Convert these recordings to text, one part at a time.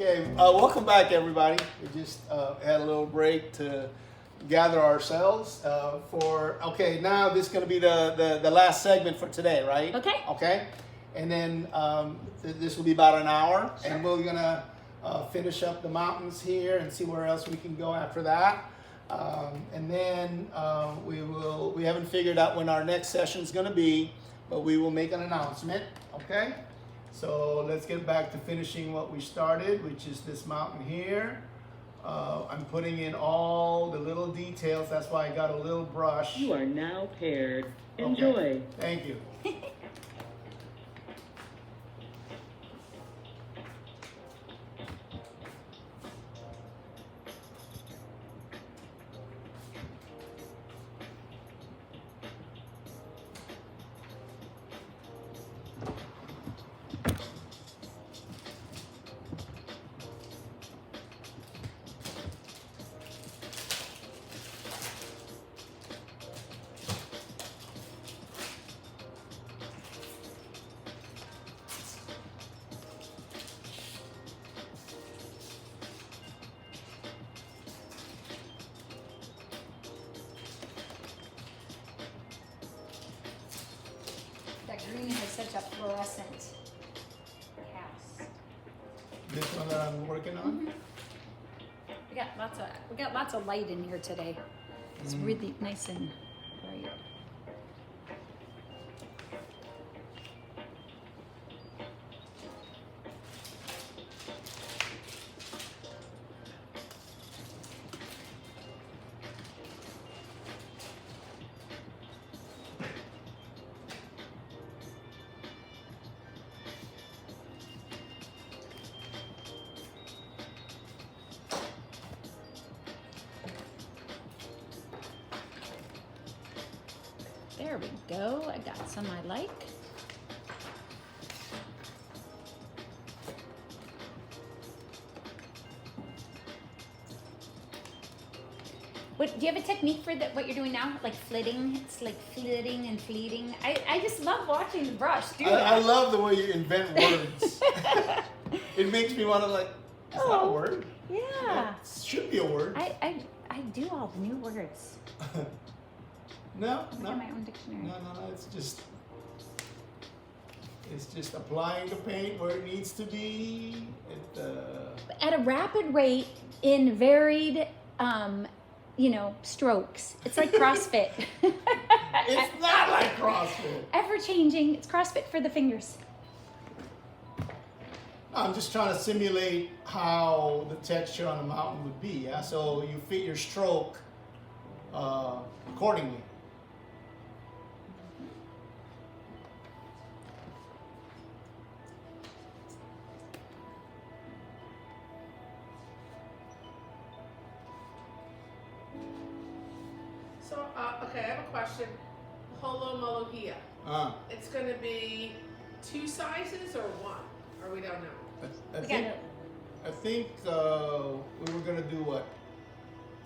Okay, welcome back, everybody. We just had a little break to gather ourselves okay, now this is going to be the last segment for today, right? Okay. Okay, and then this will be about an hour, Sure. and we're going to finish up the mountains here and see where else we can go after that. And then we haven't figured out when our next session is going to be, but we will make an announcement, okay? So let's get back to finishing what we started, which is this mountain here. I'm putting in all the little details. That's why I got a little brush. You are now paired. Okay. Enjoy. Thank you. That green has such a fluorescent cast. This one that I'm working on. Mm-hmm. We got lots of light in here today. It's really nice and bright. There we go. I got some I like. Do you have a technique for what you're doing now? Like flitting? It's like flitting and fleeting. I just love watching the brush do that. I love the way you invent words. It makes me want to is that a word? Yeah. It should be a word. I do all the new words. No. Look at my own dictionary. No, it's just applying the paint where it needs to be. At a rapid rate in varied, strokes. It's like CrossFit. It's not like CrossFit. Ever changing. It's CrossFit for the fingers. I'm just trying to simulate how the texture on the mountain would be. Yeah, so you fit your stroke accordingly. So, okay, I have a question. Holo Molohia. It's going to be 2 sizes or 1? Or we don't know? I think we were gonna do what?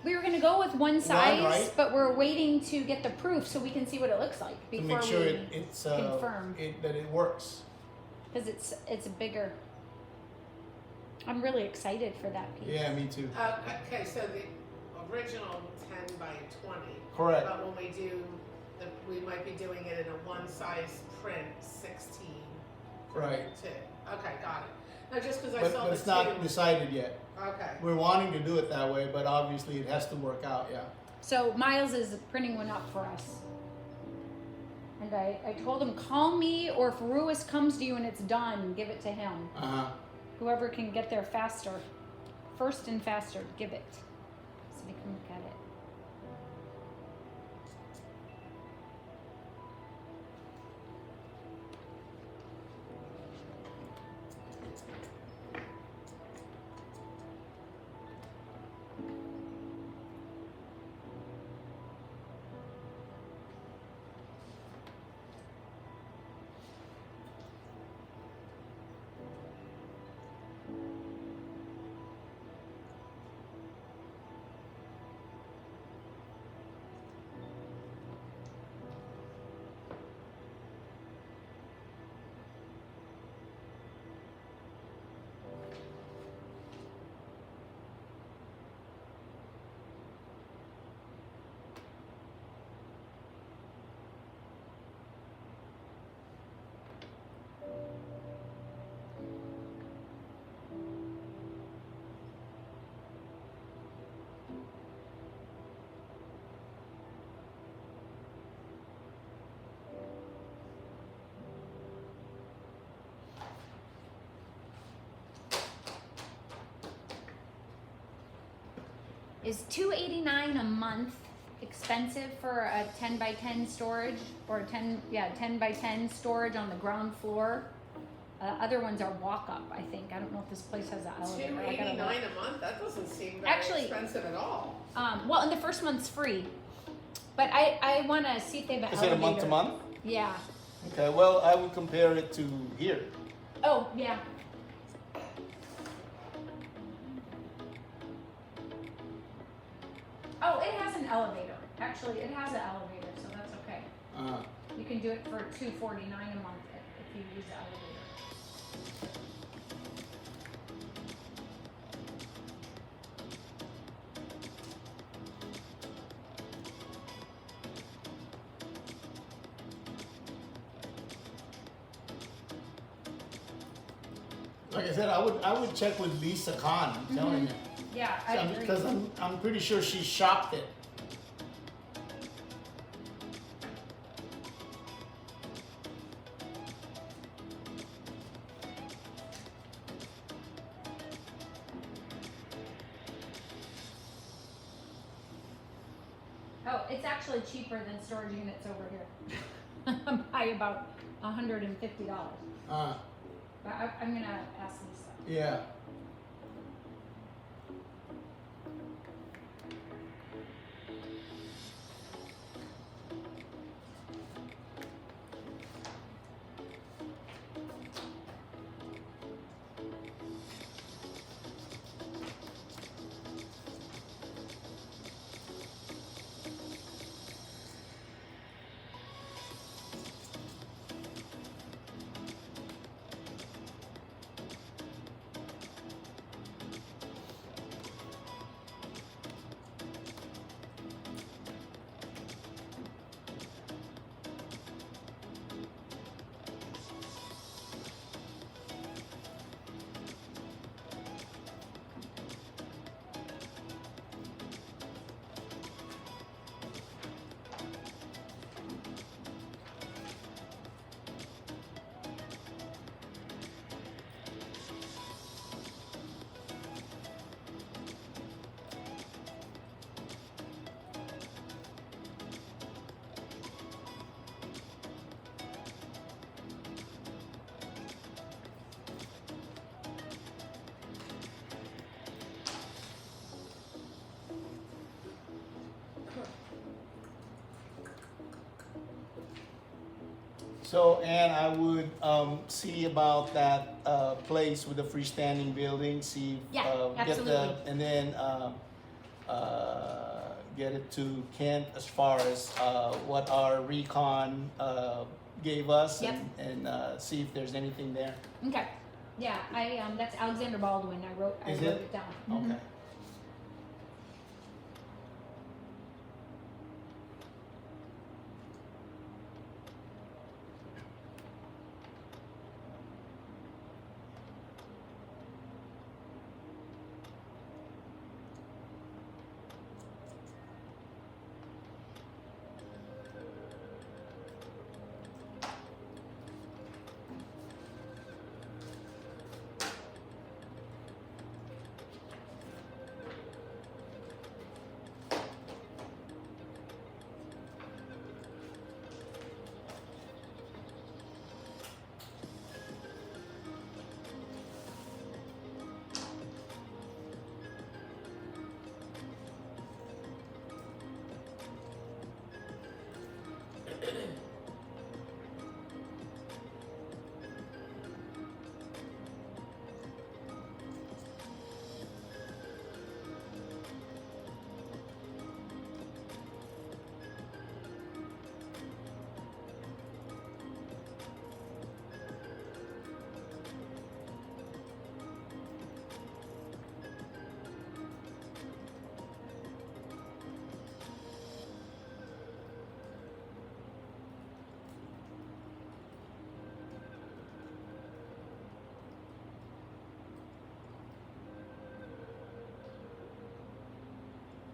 We were going to go with one size, right? but we're waiting to get the proof so we can see what it looks like To before make sure we it's confirm. that it works. Because it's bigger. I'm really excited for that piece. Yeah, me too. Okay, so the original 10 by 20. Correct. But when we do, we might be doing it in a 1 size print, 16. Right. Too. Okay, got it. No, just because I But saw the it's not two. decided yet. Okay. We're wanting to do it that way, but obviously it has to work out. Yeah. So Miles is printing one up for us. And I told him, call me, or if Ruiz comes to you and it's done, give it to him. Whoever can get there faster, first and faster, give it. So we can look at it. Is $289 a month expensive for a 10 by 10 storage or 10 by 10 storage on the ground floor? Other ones are walk up, I think. I don't know if this place has an elevator. $289 a month? That doesn't seem very expensive at all. Well, and the first month's free. But I want to see if they have an Is elevator. it a month to month? Yeah. Okay, well, I would compare it to here. Oh, yeah. Oh, it has an elevator. Actually, it has an elevator, so that's okay. You can do it for $249 a month if you use the elevator. Like I said, I would check with Lisa Khan. I'm telling you. Yeah, I agree. Because I'm pretty sure she shopped it. Oh, it's actually cheaper than storage units over here. By about $150. But I'm gonna ask Lisa. Yeah. So, and I would see about that place with the freestanding building, see, Yeah, get absolutely. and then get it to Kent as far as what our recon gave us, Yep. and see if there's anything there. Okay. Yeah, that's Alexander Baldwin. I wrote Is it down. Mhm. Okay.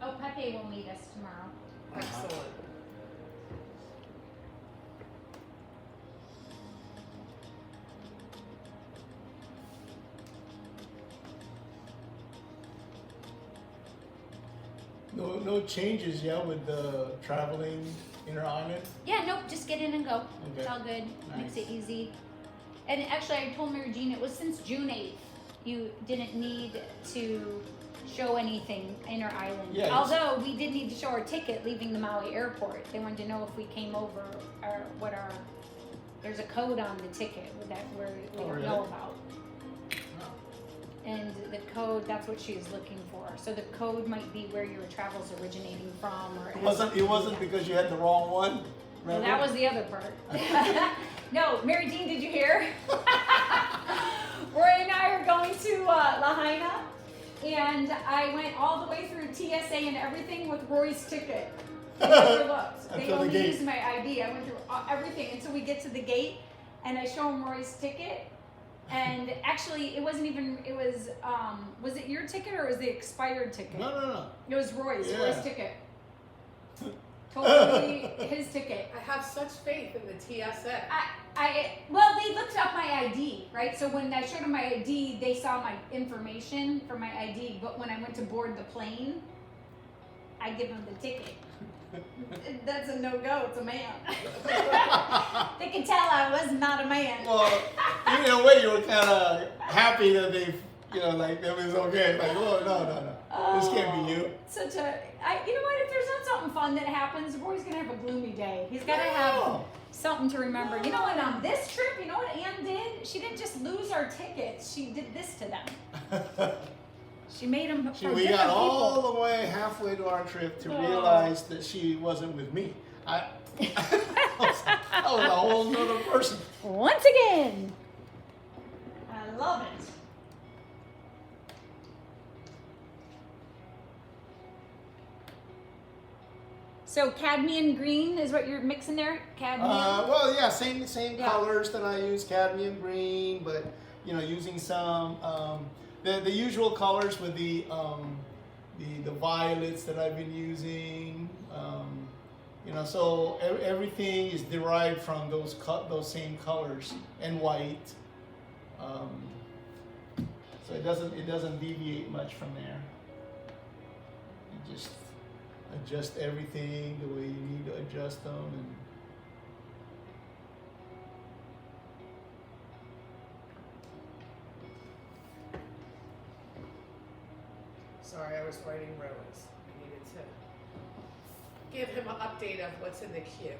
Oh, Pepe will meet us tomorrow. Excellent. No changes yet with the traveling inter-island? Yeah, nope, just get in and go. Okay. It's all good. Nice. Makes it easy. And actually, I told Mary Jean it was since June 8th. You didn't need to show anything inter-island. Yeah, Although we did need to show our ticket leaving the Maui airport. They wanted to know if we came over or what our. There's a code on the ticket that we don't know about. And the code, that's what she's looking for. So the code might be where your travel's originating from, or It wasn't because you had the wrong one. Well, that was the other part. No, Mary Jean, did you hear? Roy and I are going to Lahaina, and I went all the way through TSA and everything with Roy's ticket. They never looked. They Until the only gate. used my ID. I went through everything until we get to the gate, and I show him Roy's ticket. And actually, it wasn't even. It was. Was it your ticket or was the expired ticket? No. It was Roy's. Yeah. Roy's ticket. Totally his ticket. I have such faith in the TSA. Well, they looked up my ID, right? So when I showed them my ID, they saw my information for my ID. But when I went to board the plane, I give them the ticket. That's a no-go. It's a man. They could tell I was not a man. Well, in a way, you were kind of happy that they, like it was okay. Like, oh no, this can't be you. You know what? If there's not something fun that happens, Roy's gonna have a gloomy day. He's gotta have something to remember. You know what? On this trip, you know what Ann did? She didn't just lose our tickets. She did this to them. She made them from We different got people. all the way halfway to our trip to realize that she wasn't with me. I was a whole nother person. Once again. I love it. So cadmium green is what you're mixing there? Cadmium? Well, yeah, same Yeah. colors that I use, cadmium green, but using some the usual colors with the violets that I've been using. So everything is derived from those same colors and white. So it doesn't deviate much from there. You just adjust everything the way you need to adjust them, and Sorry, I was writing Rose. I needed to give him an update of what's in the queue.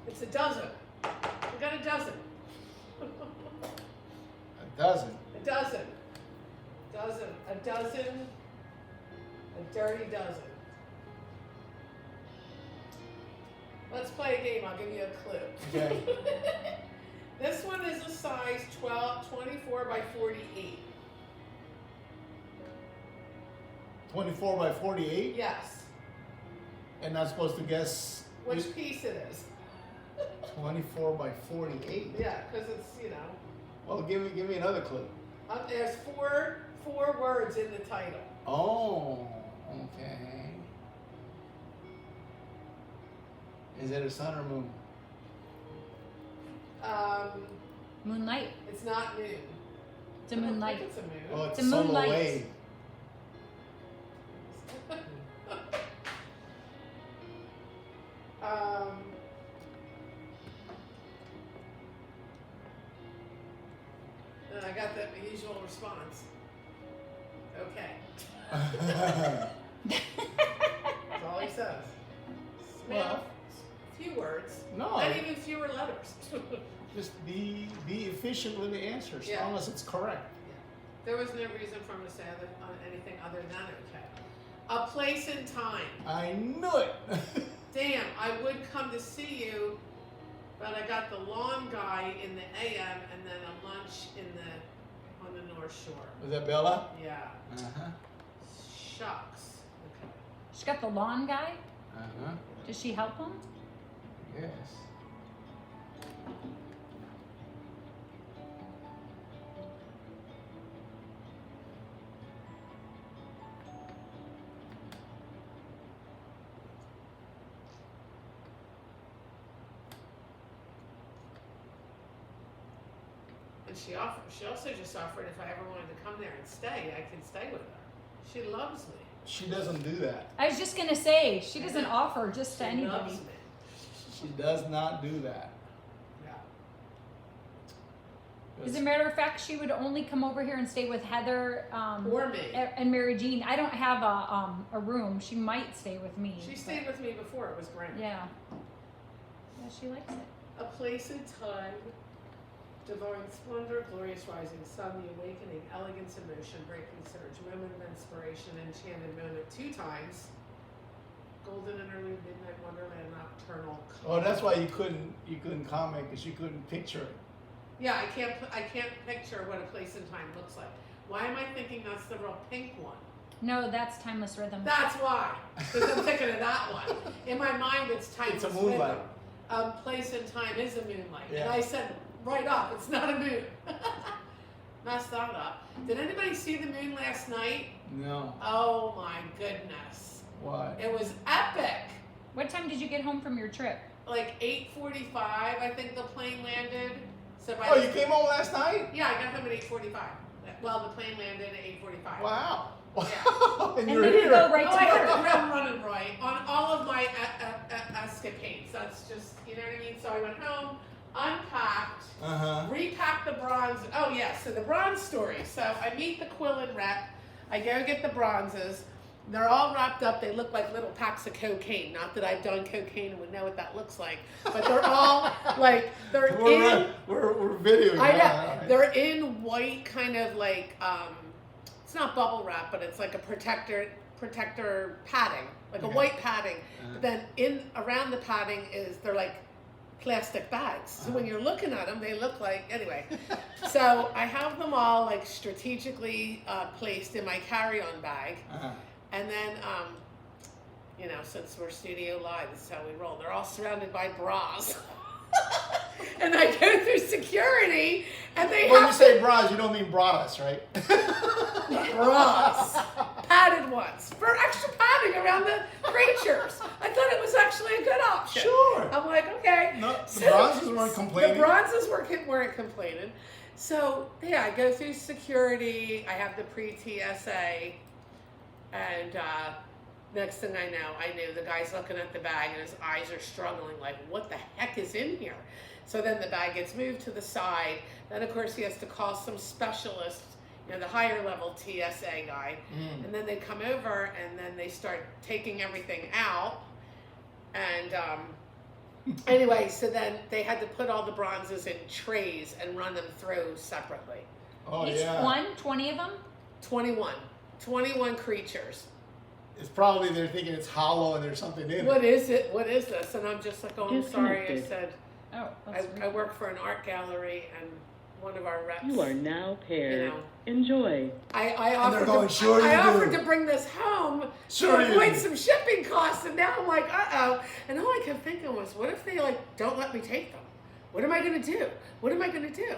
It's a dozen. We got a dozen. a dozen. A dozen. A dozen. A dirty dozen. Let's play a game. I'll give you a clue. Okay. This one is a size 24 by 48. 24 by 48, Yes. and I'm supposed to guess Which piece it is? 24 by 48. Yeah, because it's, Well, give me another clue. there's four words in the title. Oh, okay. Is it a sun or moon? Moonlight. It's not moon. It's a moonlight. I don't think it's a Oh, moon. it's The solar moonlight. wave. And I got the usual response. Okay. That's all he says. Well, a few words. no. Not even fewer letters. Just be efficient with the answer, as Yeah. long as it's correct. There was no reason for him to say anything other than okay. A place and time. I knew it. Damn, I would come to see you, but I got the lawn guy in the AM and then a lunch on the North Shore. Was that Bella? Yeah. Uh-huh. Shucks. Okay. She got the lawn guy. Uh-huh. Does she help him? Yes. And she also just offered if I ever wanted to come there and stay, I could stay with her. She loves me. She doesn't do that. I was just gonna say, she doesn't offer just to She anybody. loves me. She does not do that. Yeah. As a matter of fact, she would only come over here and stay with Heather Or me. and Mary Jean. I don't have a room. She might stay with me. She but- stayed with me before. It was great. Yeah. Yeah, she likes it. A place and time, divine splendor, glorious rising sun, the awakening, elegance and motion, breaking surge, moment of inspiration, enchanted moment 2 times, golden interlude, midnight wonderland, nocturnal. Oh, that's why you couldn't comment because you couldn't picture it. Yeah, I can't picture what a place and time looks like. Why am I thinking that's the real pink one? No, that's Timeless Rhythm. That's why, because I'm thinking of that one. In my mind, it's timeless. It's a moonlight. Rhythm. Place and time is a moonlight, Yeah. and I said right off, it's not a moon. Messed that up. Did anybody see the moon last night? No. Oh my goodness, Why? it was epic. What time did you get home from your trip? Like 8:45, I think the plane landed. So by Oh, the- you came home last night? Yeah, I got home at 8:45. Well, the plane landed at 8:45. Wow. Yeah. and And you're then you here. go right Oh, to I work. hit the ground running right on all of my escapades. That's just, you know what I mean? So I went home, unpacked, repacked the bronze. Oh, yeah, so the bronze story. So I meet the Quillen rep. I go get the bronzes. They're all wrapped up. They look like little packs of cocaine. Not that I've done cocaine and would know what that looks like. But they're all like, they're in. We're videoing. I know. Right. They're in white kind of like, it's not bubble wrap, but it's like a protector padding, like a Okay. white padding. But then around the padding they're like plastic bags. So when you're looking at them, they look like, anyway. So I have them all like strategically placed in my carry-on bag. And then, you know, since we're studio live, this is how we roll. They're all surrounded by bras. And I go through security, and they When you have say bras, you don't mean bras, right? bras, padded ones, for extra padding around the creatures. I thought it was actually a good option. Sure. I'm like, okay. No, the So, bronzes weren't complaining. The bronzes weren't complaining. So yeah, I go through security. I have the pre-TSA, and next thing I know, I knew the guy's looking at the bag and his eyes are struggling, like, what the heck is in here? So then the bag gets moved to the side. Then of course he has to call some specialist, you know, the higher level TSA guy. And then they come over and then they start taking everything out. And anyway, so then they had to put all the bronzes in trays and run them through separately. Oh, Each yeah. one, 20 of them? 21 creatures. It's probably they're thinking it's hollow and there's something in What it. is it? What is this? And I'm just like, oh, I'm sorry. I Disconnected. said, Oh, that's I work for an art gallery, and one of our reps. You are now paired. You know. Enjoy. I And offered, they're going, to, "Sure I you do." offered to bring this home Sure to you avoid do. some shipping costs, and now I'm like, uh-oh. And all I kept thinking was, what if they like don't let me take them? What am I gonna do? What am I gonna do?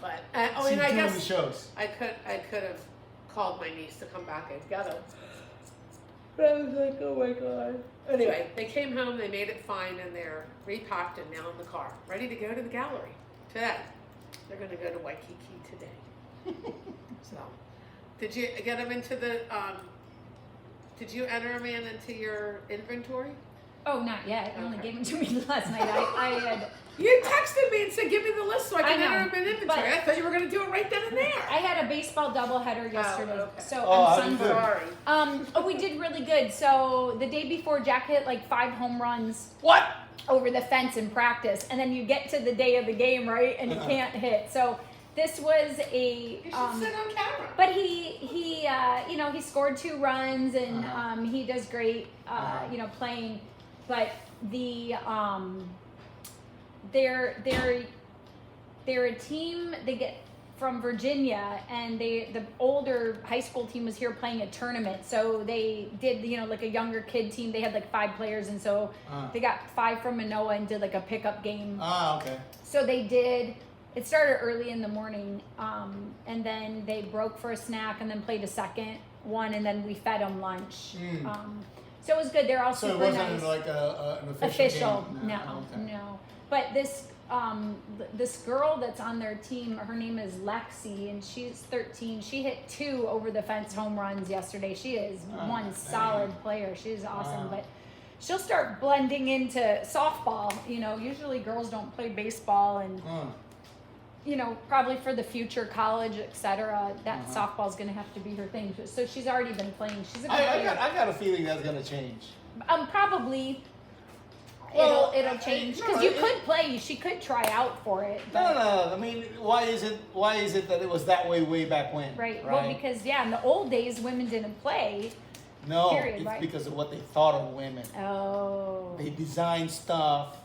But So and you're I doing guess the shows. I could have called my niece to come back and get them. But I was like, oh my god. Anyway, they came home, they made it fine, and they're repacked and now in the car, ready to go to the gallery today. They're going to go to Waikiki today. So, did you get them into the? Did you enter them into your inventory? Oh, not yet. I only Okay. gave them to me last night. I had You texted me and said, "Give me the list so I can I know, enter them in inventory." but- I thought you were going to do it right then and there. I had a baseball doubleheader yesterday, okay. so Oh, how I'm did you sunburned. do? Sorry. We did really good. So the day before, Jack hit like 5 home runs What? over the fence in practice, and then you get to the day of the game, right, and he can't hit. So this was a. You should sit on camera. But he you know, he scored 2 runs, and he does great, you know, playing. But the they're a team. They get from Virginia, and the older high school team was here playing a tournament. So they did, you know, like a younger kid team. They had like 5 players, and so they got 5 from Manoa and did like a pickup game. Okay. So they did. It started early in the morning, and then they broke for a snack, and then played a second one, and then we fed them lunch. So it was good. They're all So it super wasn't nice. like an official Official, game? no, Okay. no. But this this girl that's on their team, her name is Lexi, and she's 13. She hit 2 over the fence home runs yesterday. She is one solid player. She's awesome, but she'll start blending into softball. You know, usually girls don't play baseball, and you know, probably for the future, college, etc. That softball's going to have to be her thing. So she's already been playing. She's a I got a feeling that's gonna change. probably. Well, it'll change because you could play. She could try out for it. But, No. I mean, why is it that it was that way back when? Right. Well, because in the old days, women didn't play. No, period, it's right? because of what they thought of women. Oh. They designed stuff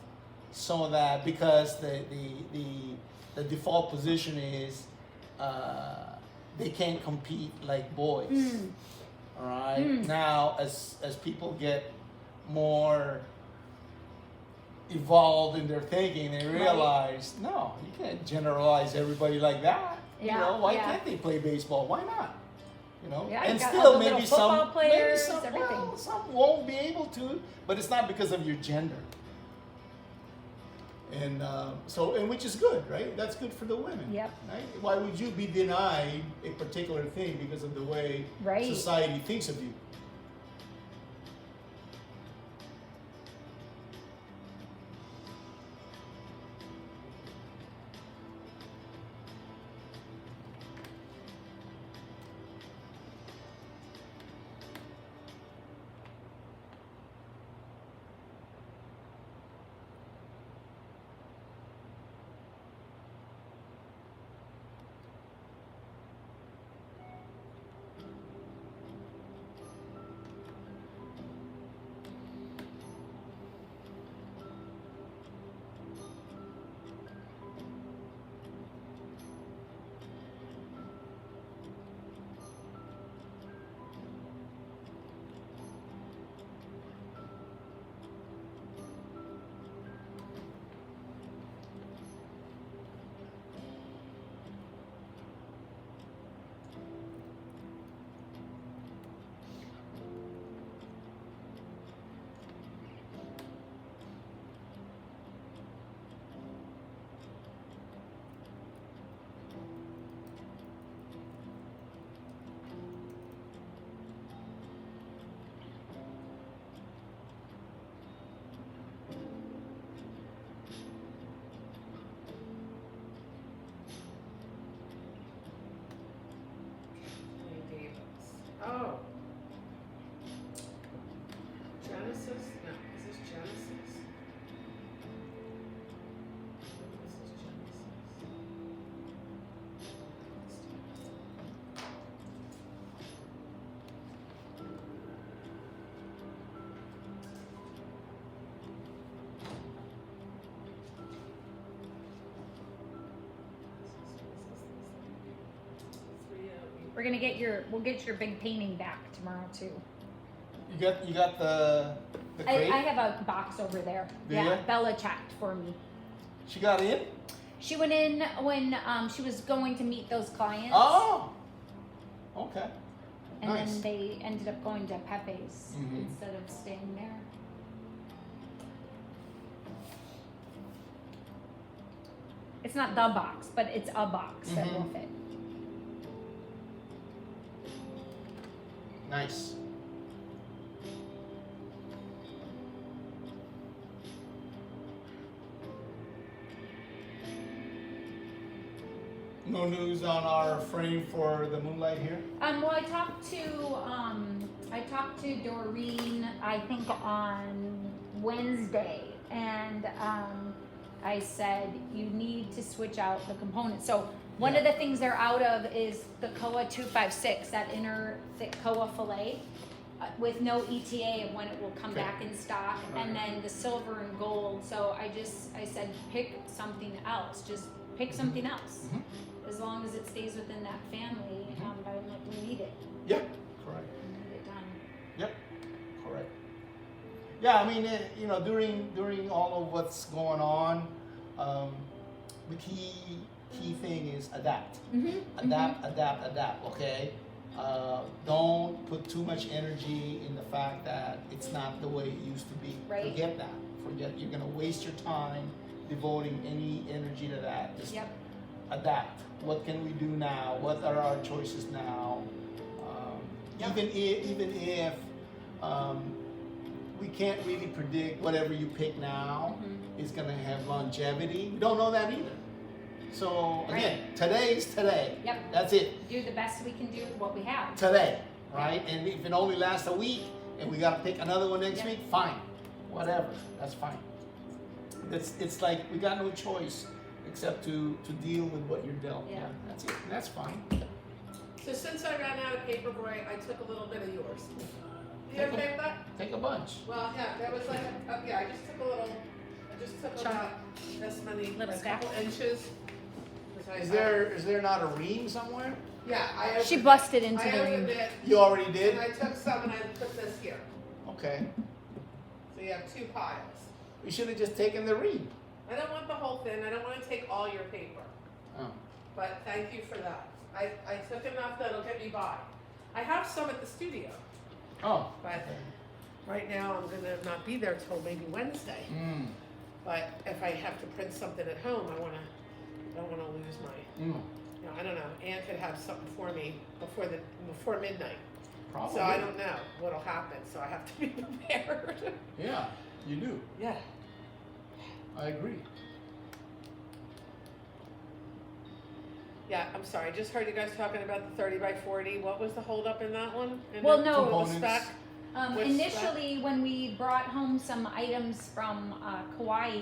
so that because the default position is they can't compete like boys. All right. Now, as people get more evolved in their thinking, they realize no, you can't generalize everybody like that. Yeah, You know, why yeah. can't they play baseball? Why not? You know, Yeah, and you got still all the maybe little football some players, maybe some, everything. well, some won't be able to, but it's not because of your gender. And and which is good, right? That's good for the women. Yep. Right? Why would you be denied a particular thing because of the way Right. society thinks of you? Oh. Genesis? No, is this Genesis? This is Genesis. We'll get your big painting back tomorrow too. You got the crate? I have a box over there. Do Yeah, ya? Bella checked for me. She got in? She went in when she was going to meet those clients. Oh. Okay. And nice. then they ended up going to Pepe's Mhm. instead of staying there. It's not the box, but it's a box that will fit. Nice. No news on our frame for the moonlight here? Well, I talked to Doreen, I think on Wednesday, and I said you need to switch out the components. So one of the things they're out of is the Koa 256, that inner thick Koa fillet, with no ETA of when it will come Okay. back in stock, and then the silver and gold. So I said pick something else, just pick something else. As long as it stays within that family, we need it. Yeah, correct. We need it done. Yep, correct. Yeah, I mean, during all of what's going on, the key thing is adapt. Adapt. Okay. Don't put too much energy in the fact that it's not the way it used to be. Right. Forget that. You're gonna waste your time devoting any energy to that. Just Yep. adapt. What can we do now? What are our choices now? Yep. Even if we can't really predict whatever you pick now is going to have longevity. We don't know that either. So again, today's today. Yep. That's it. Do the best we can do with what we have. Today, right? And if it only lasts a week and we got to pick another one next Yep. week, fine. Whatever. That's fine. It's like we got no choice except to deal with what you're dealt. Yeah. That's it. That's fine. So since I ran out of paperboy, I took a little bit of yours. You Take okay with that? Take a bunch. Well, yeah, that was like, yeah, I just took a little, about this many, Little a stack. couple inches. 'Cause Is there not a ream somewhere? Yeah, I opened She it. busted into I the opened ring. it, You already did? and I took some and I put this here. Okay. So you have 2 piles. We should have just taken the ream. I don't want the whole thing, I don't wanna take all your paper, Oh. but thank you for that. I took enough that'll get me by. I have some at the studio, Oh. but right now I'm gonna not be there till maybe Wednesday. Mm. But if I have to print something at home, I don't wanna lose my, Mm. I don't know, Ann could have something for me before midnight. Probably. So I don't know what'll happen, so I have to be prepared. Yeah, you do. Yeah. I agree. Yeah, I'm sorry, I just heard you guys talking about the 30 by 40. What was the holdup in that one? Well, no. The Components. spec? Which Initially, when we brought home some items from Kauai,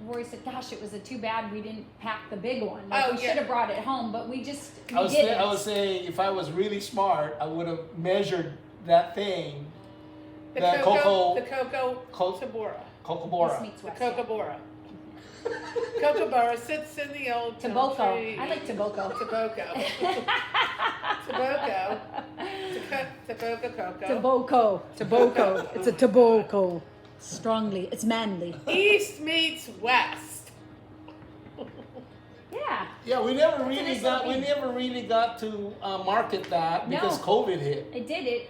Roy said, "Gosh, it was too bad we didn't pack the big one. Like, Oh, we yeah. should have brought it home, but we didn't." I was saying if I was really smart, I would have measured that thing, The the cocoa Co- Tabora. This Kookaburra. meets The West. Kookaburra. Kookaburra sits in the old Taboko. tree. I like Taboko. Taboko. Taboko. Taboko cocoa. Taboko. Taboko. It's a Taboko. Strongly. It's manly. East meets west. Yeah. Yeah, we never That's really an got SOP. to market that because No. COVID hit. It did it.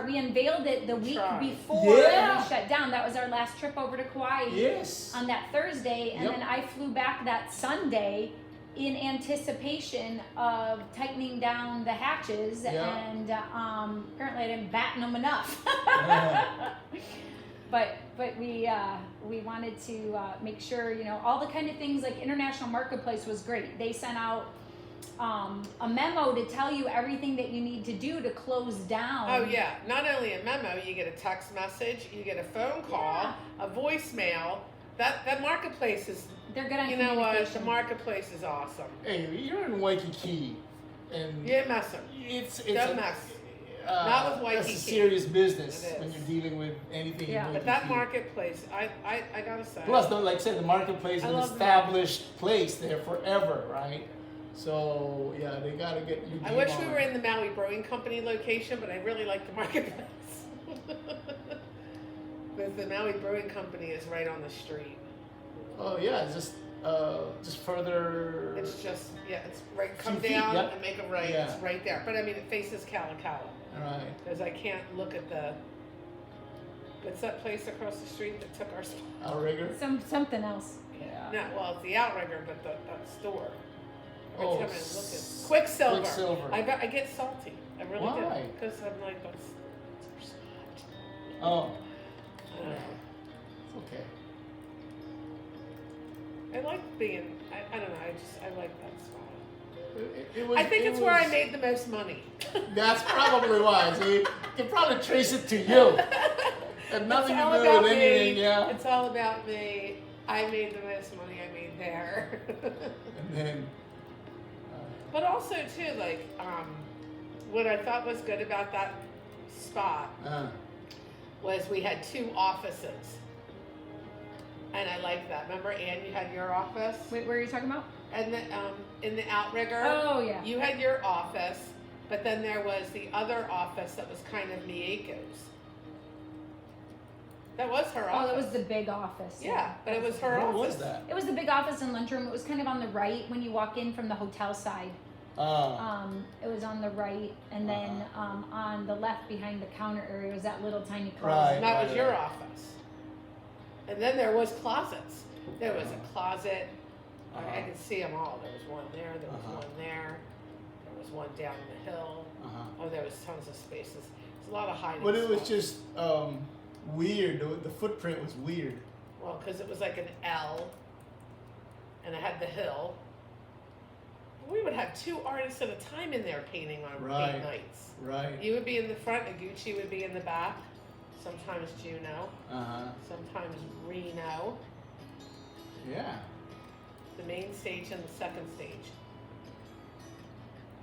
We unveiled it the week Try. before Yeah. we shut down. That was our last trip over to Kauai. Yes. On that Thursday, and Yep. then I flew back that Sunday in anticipation of tightening down the hatches, Yeah. and apparently I didn't batten them enough. Yeah. But we wanted to make sure, all the kind of things like International Marketplace was great. They sent out a memo to tell you everything that you need to do to close down. Oh yeah, not only a memo, you get a text message, you get a phone call, a voicemail. That marketplace is, They're good on you know what, the communication. marketplace is awesome. Hey, you're in Waikiki, and You didn't mess them. it's Don't a, mess. Not with That's Waikiki. a serious business It when is. you're dealing with anything Yeah. in But Waikiki. that marketplace, I gotta say. Plus, like I said, the marketplace is I an love the established place there forever, right? So yeah, they gotta get you. I wish we were in the Maui Brewing Company location, but I really like the marketplace. But the Maui Brewing Company is right on the street. Oh yeah, it's just further. It's just, it's right, come Few feet, down yep. and make a right, Yeah. it's right there. But I mean, it faces Kalakaua, Right. because I can't look at what's that place across the street that took our spot? Outrigger. Something else. Yeah. No, well, it's the Outrigger, but that store. Every Oh, time I look at Quicksilver. Quicksilver. I get salty. I really Why? do. Because I'm like, that's Oh, I don't know. it's okay. I like being, I don't know, I like that spot. It was, I think it it's where I was- made the most money. That's probably why. See, you can probably trace it to you. And nothing It's all to do about with anything, me. yeah. It's all about me. I made the most money I made there. And then, But also too, like, what I thought was good about that spot was we had 2 offices. And I like that. Remember, Ann, you had your office? Wait, what are you talking about? And the, in the Outrigger, Oh, yeah. you had your office, but then there was the other office that was kind of Mieko's. That was her Oh, office. that was the big office. Yeah, but it was her what office. was that? It was the big office and lunchroom. It was kind of on the right when you walk in from the hotel side. It was on the right, and then on the left behind the counter area was that little tiny closet. Right. And that was your office. And then there was closets. There was a closet. I could see them all. There was one there. There was one there. There was one down the hill. Oh, there was tons of spaces. There's a lot of hiding. But it was just weird. The footprint was weird. Well, because it was like an L, and it had the hill. We would have 2 artists at a time in there painting on paint nights. Right. You would be in the front, and Gucci would be in the back. Sometimes Juno. Sometimes Reno. Yeah. The main stage and the second stage.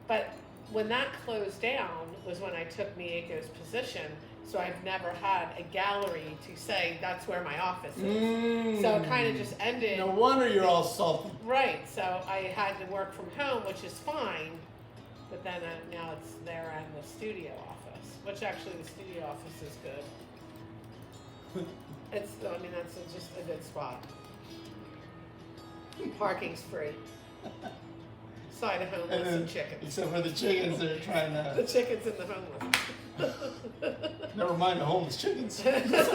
But when that closed down was when I took Mieko's position. So I've never had a gallery to say that's where my office is. So it kind of just ended. No wonder you're all salty. Right. So I had to work from home, which is fine. But then now it's there and the studio office, which actually the studio office is good. That's just a good spot. Parking's free. Side of homeless and chickens. Except for the chickens that are trying to. The chickens and the homeless. Never mind the homeless chickens. They're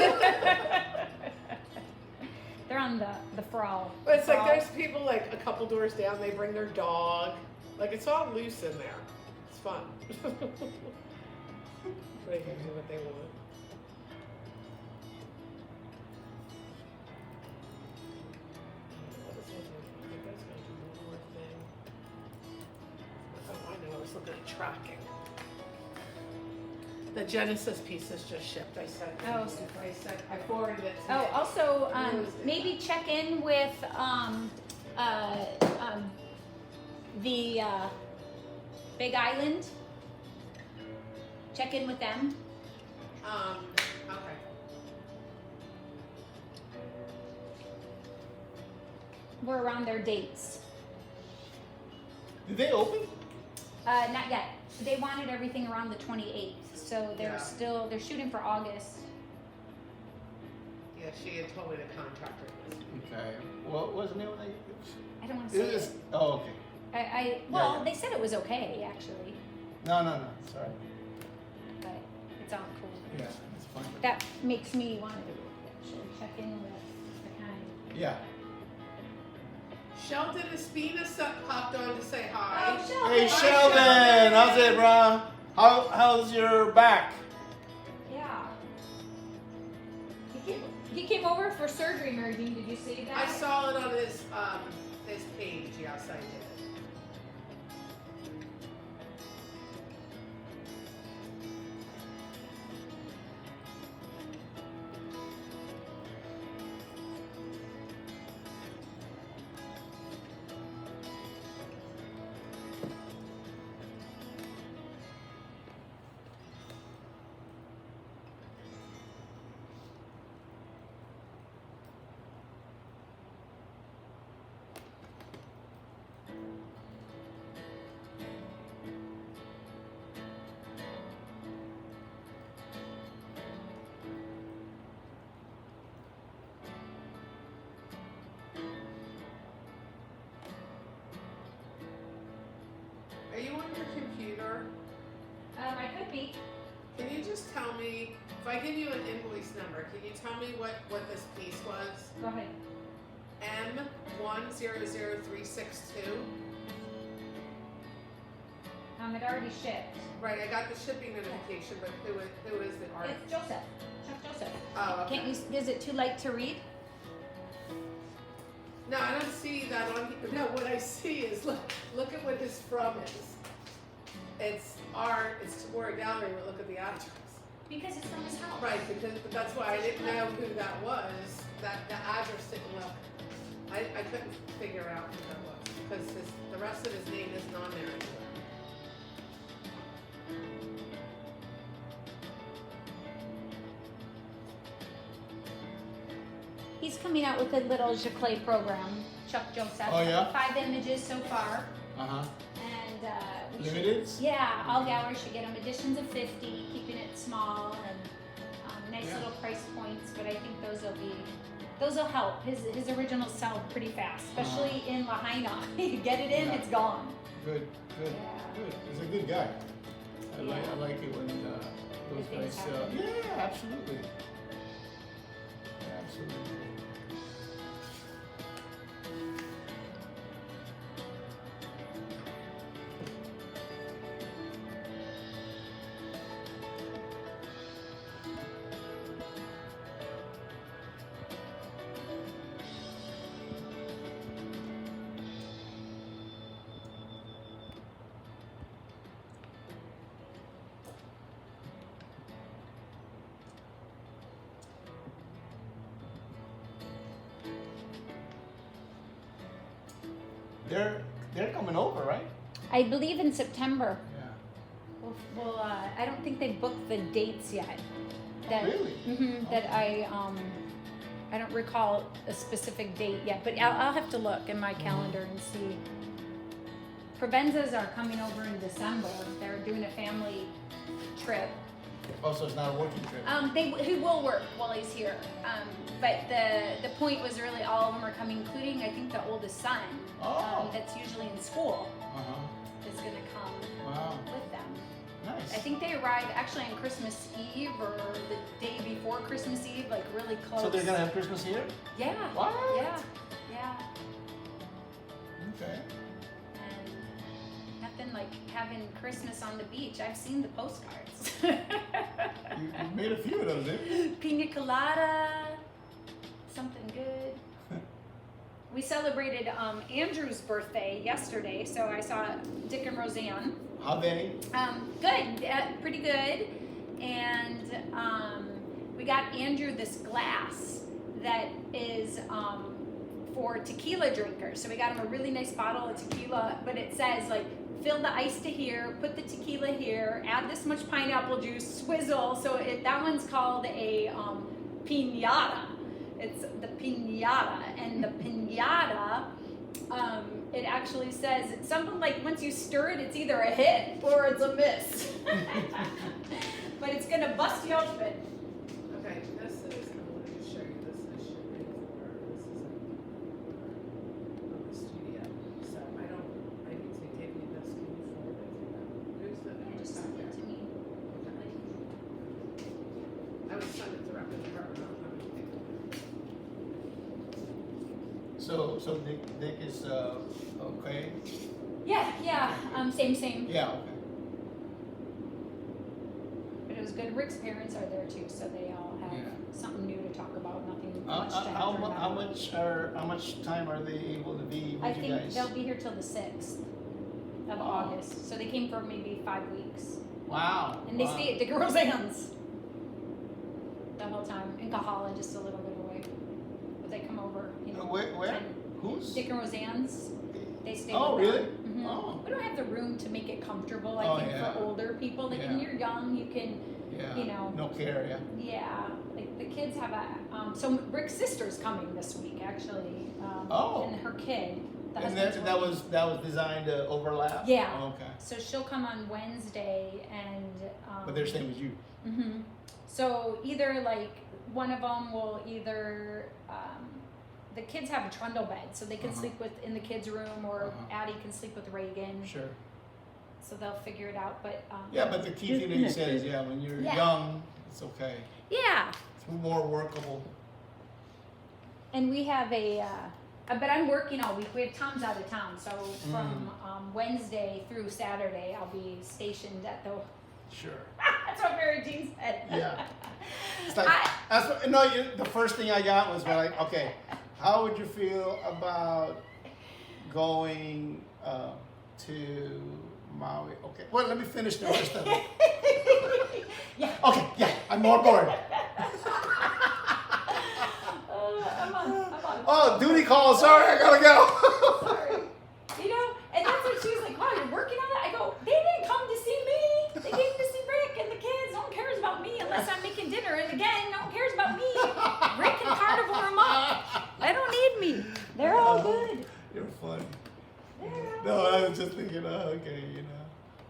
on the prowl. But it's like there's people like a couple doors down, they bring their dog. Like it's all loose in there. It's fun. They can do what they want. I was looking at tracking. The Genesis pieces just shipped. I said. Oh, I forwarded it. To Oh, Nick. also, maybe check in with the Big Island. Check in with them. Okay. We're around their dates. Did they open? Not yet. They wanted everything around the 28th, so they're shooting for August. Yeah, she had told me the contractor was. Okay. What was the name of that? I don't want to say it. Oh, okay. They said it was okay, actually, No. Sorry. but it's all cool. Yeah, it's fine. That makes me want to actually check in with the kind. Yeah. Sheldon Espina popped on to say hi. Oh, Sheldon! Hey, Sheldon! How's it, bro? How's your back? Yeah. He came over for surgery, Mary Dean. Did you see that? I saw it on his page. Yes, I did. Are you on your computer? I could be. Can you just tell me, if I give you an invoice number, can you tell me what this piece was? Go ahead. M100362. It already shipped. Right, I got the shipping notification, but who is the artist? It's Joseph. Chuck Joseph. Oh, okay. Can't you? Is it too light to read? No, I don't see that on here. No, what I see is look at what his from is. It's Tabora Gallery, but look at the address. Because it's from his house. Right, but that's why I didn't know who that was. That the address didn't look. I couldn't figure out who that was because the rest of his name isn't on there anywhere. He's coming out with a little Jacquet program, Chuck Joseph. Oh, yeah? 5 images so far. Uh-huh. And we Limited? yeah, all galleries should get them editions of 50, keeping it small and nice little price points. But I think those will help. His originals sell pretty fast, especially in Lahaina. You get it in, it's gone. Good. Yeah. Good. He's a good guy. I Yeah. like it when those Good things guys. happen. Yeah, absolutely. Absolutely. they're coming over, right? I believe in September. Yeah. Well, I don't think they booked the dates yet. Really? Mm-hmm, that I don't recall a specific date yet, but I'll have to look in my calendar and see. Provenzas are coming over in December. They're doing a family trip. Oh, so it's not a working trip. He will work while he's here. But the point was really all of them are coming, including I think the oldest son. Oh. That's usually in school is going to come Wow. with them. Nice. I think they arrive actually on Christmas Eve or the day before Christmas Eve, like really close. So they're gonna have Christmas here? Yeah. What? Yeah. Okay. And nothing like having Christmas on the beach. I've seen the postcards. You made a few of those, didn't you? Pina colada, something good. We celebrated Andrew's birthday yesterday, so I saw Dick and Roseanne. How many? Good, pretty good. And we got Andrew this glass that is for tequila drinkers. So we got him a really nice bottle of tequila, but it says like, fill the ice to here, put the tequila here, add this much pineapple juice, swizzle. So that one's called a piñata. It's the piñata, and the piñata, it actually says it's something like once you stir it, it's either a hit or it's a miss. But it's gonna bust you open. Okay, this is, I wanted to show you this is shipping for, this is from the studio. So I need to give you this, can you forward it to them? Who's the? Yeah, just send it to me. I would send it directly to her, not let me take it. So Dick is okay. Yeah. Same. Yeah. Okay. But it was good. Rick's parents are there too, so they all have something new to talk about. Nothing much to have to remember. How much time are they able to be with I you think guys? they'll be here till the 6th of August. So they came for maybe 5 weeks. Wow. And they stay at Dick and Roseanne's the whole time. In Kahala, just a little bit away. But they come over, Where? Who's? Dick and Roseanne's. They stay Oh, with really? them. Oh. We don't have the room to make it comfortable, I Oh, think, yeah. for older people. Like when Yeah. you're young, you can, Yeah. No care. Yeah. yeah. Like the kids have a, so Rick's sister's coming this week, actually. Oh. And her kid. The And husband's that working. was designed to overlap. Yeah. Oh, okay. So she'll come on Wednesday and. But they're staying with you. Mm-hmm. So either like one of them will either the kids have a trundle bed, so they can sleep in the kids' room, or Addie can sleep with Reagan. Sure. So they'll figure it out. But Yeah, but the key thing that you said is when you're young, it's okay. yeah. It's more workable. And we have but I'm working all week. We have Tom's out of town, so from Wednesday through Saturday, I'll be stationed at the. Sure. That's what Mary Jean said. Yeah. It's like the first thing I got was like, okay, how would you feel about going to Maui? Okay. Well, let me finish the rest of it. Yeah. Okay. Yeah. I'm more bored. I'm on. Oh, duty call. Sorry, I gotta go. Sorry. And that's what she was like, wow, you're working on that? I go, they didn't come to see me. They came to see Rick and the kids. No one cares about me unless I'm making dinner. And again, no one cares about me. Rick and Carnival them up. They don't need me. They're all good. You're funny. They're all No, I was just thinking, okay,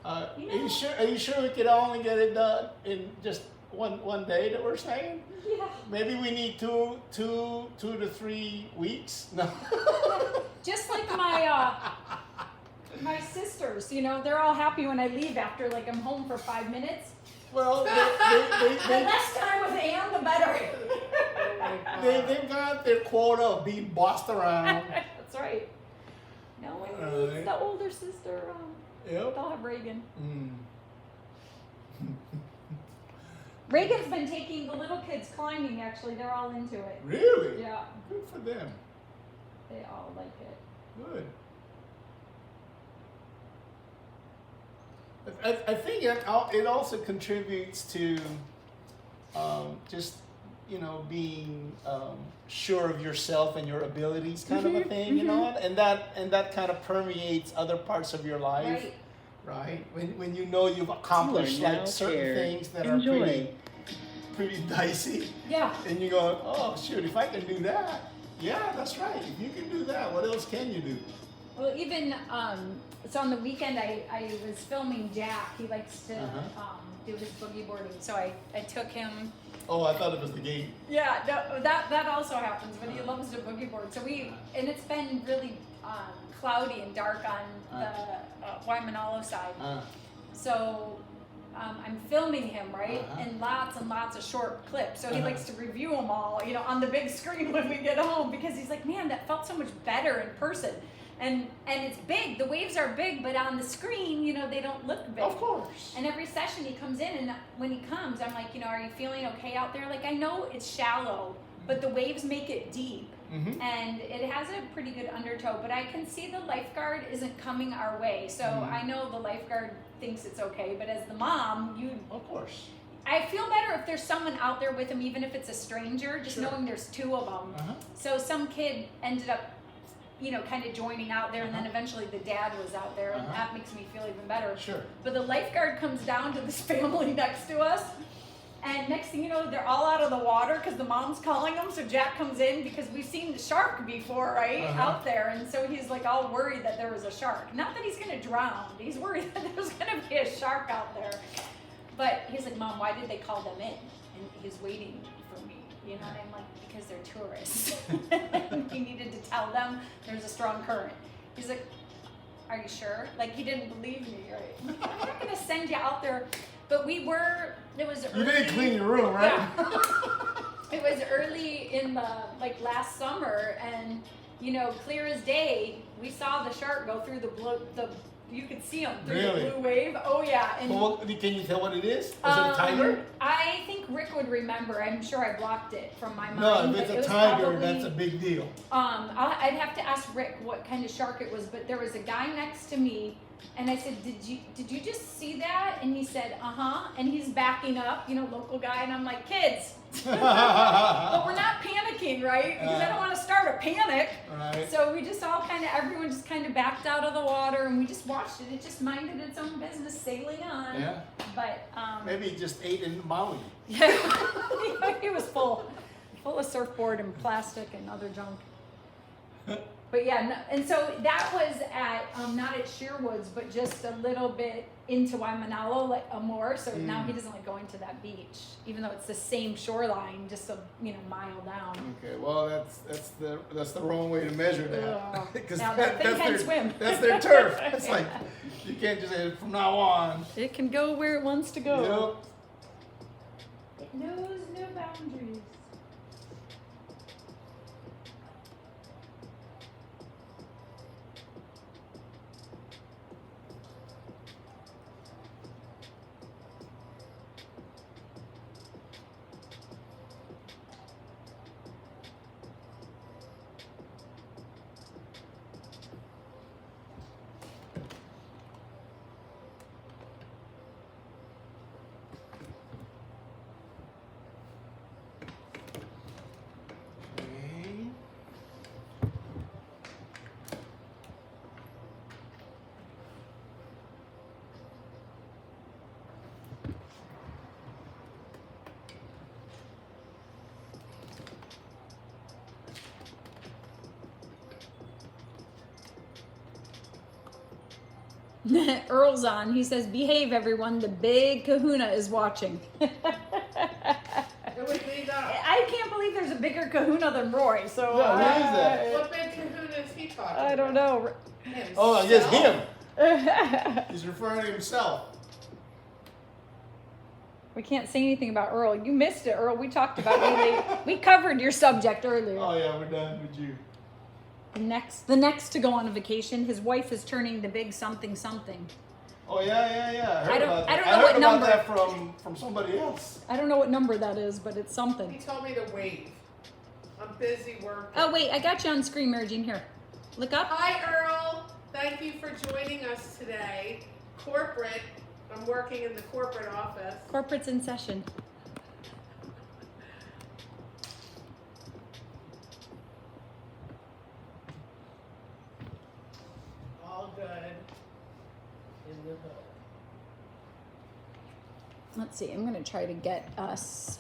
Are you sure we could only get it done in just one day that we're saying? Yeah. Maybe we need two to 3 weeks. No. Just like my sisters, they're all happy when I leave after like I'm home for 5 minutes. Well, The less time with Anne, the better. they've got their quota of being bossed around. That's right. No one Right. needs the older sister. Yep. They'll have Reagan. Mm. Reagan's been taking the little kids climbing, actually. They're all into it. Really? Yeah, Good for them. they all like it. Good. I think it also contributes to just being sure of yourself and your abilities, kind of a thing, and that kind of permeates other parts of your life, right? When you've accomplished like certain things that are pretty dicey, and you go, oh shoot, if I can do that, yeah, that's right. If you can do that, what else can you do? Well, even so on the weekend I was filming Jack. He likes to do his boogie boarding, so I took him. Oh, I thought it was the game. Yeah, no, that also happens, but he loves to boogie board. So and it's been really cloudy and dark on the Waimanalo side. So I'm filming him, right? And lots of short clips. So he likes to review them all, on the big screen when we get home, because he's like, man, that felt so much better in person. And it's big. The waves are big, but on the screen, they don't look big. Of course. And every session he comes in, and when he comes, I'm like, are you feeling okay out there? Like, I know it's shallow, but the waves make it deep. And it has a pretty good undertow, but I can see the lifeguard isn't coming our way. So I know the lifeguard thinks it's okay, but as the mom, of course. I feel better if there's someone out there with him, even if it's a stranger, just knowing there's two of them. So some kid ended up kind of joining out there, and then eventually the dad was out there, and that makes me feel even better. Sure. But the lifeguard comes down to this family next to us, and next thing you know, they're all out of the water because the mom's calling them. So Jack comes in because we've seen the shark before, right, out there, and so he's like all worried that there was a shark. Not that he's gonna drown. He's worried that there's gonna be a shark out there. But he's like, Mom, why did they call them in? And he's waiting for me. And I'm like, because they're tourists. He needed to tell them there's a strong current. He's like, are you sure? Like, he didn't believe me, right? I'm like, I'm not gonna send you out there. But it was early. You didn't clean your room, right? Yeah. It was early in the, last summer, and, clear as day, we saw the shark go through you could see him through the blue wave. Oh yeah. And can you tell what it is? Is it a tiger? I think Rick would remember. I'm sure I blocked it from my mind. No, if it's a tiger, that's a big deal. I'd have to ask Rick what kind of shark it was, but there was a guy next to me, and I said, did you just see that? And he said, and he's backing up, local guy, and I'm like, kids, but we're not panicking, right? Because I don't want to start a panic. Right. So we just everyone just kind of backed out of the water, and we just watched it. It just minded its own business, sailing on. Yeah. But maybe he just ate in Maui. Yeah, he was full of surfboard and plastic and other junk. But yeah, and so that was at not at Shearwoods, but just a little bit into Waimanalo, like a more. So now he doesn't like going to that beach, even though it's the same shoreline, just a mile down. Okay, well that's the wrong way to measure that, because swim. That's their turf. It's like you can't just say from now on. It can go where it wants to go. Yep. It knows no boundaries. Earl's on. He says, behave, everyone. The big kahuna is watching. I can't believe there's a bigger kahuna than Roy. So what is that? What big kahuna is he talking about? I don't know. Oh, I guess him. He's referring to himself. We can't say anything about Earl. You missed it, Earl. We talked about you. We covered your subject earlier. Oh yeah, we're done with you. The next to go on a vacation, his wife is turning the big something. Oh yeah. I don't I know what number. That from somebody else. I don't know what number that is, but it's something. He told me to wait. I'm busy working. Oh wait, I got you on screen, Mary Jean. Here, look up. Hi Earl, thank you for joining us today. Corporate. I'm working in the corporate office. Corporate's in session. Let's see. I'm gonna try to get us.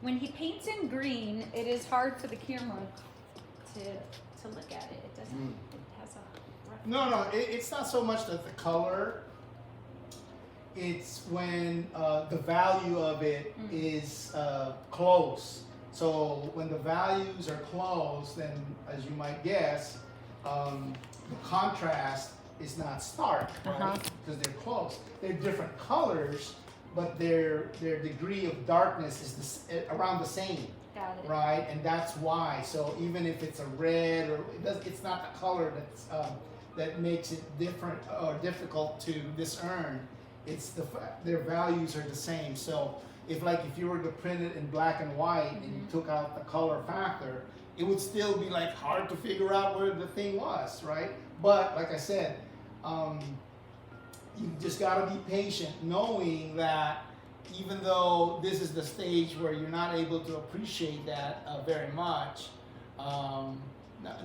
When he paints in green, it is hard for the camera to look at it. It doesn't. It has a rough. No, it's not so much that the color. It's when the value of it is close. So when the values are close, then as you might guess, the contrast is not stark, right? Because they're close. They're different colors, but their degree of darkness is around the same. Got it. Right, and that's why. So even if it's a red, or it's not the color that makes it different or difficult to discern. It's their values are the same. So if you were to print it in black and white and you took out the color factor, it would still be like hard to figure out where the thing was, right? But like I said, you just got to be patient, knowing that even though this is the stage where you're not able to appreciate that very much,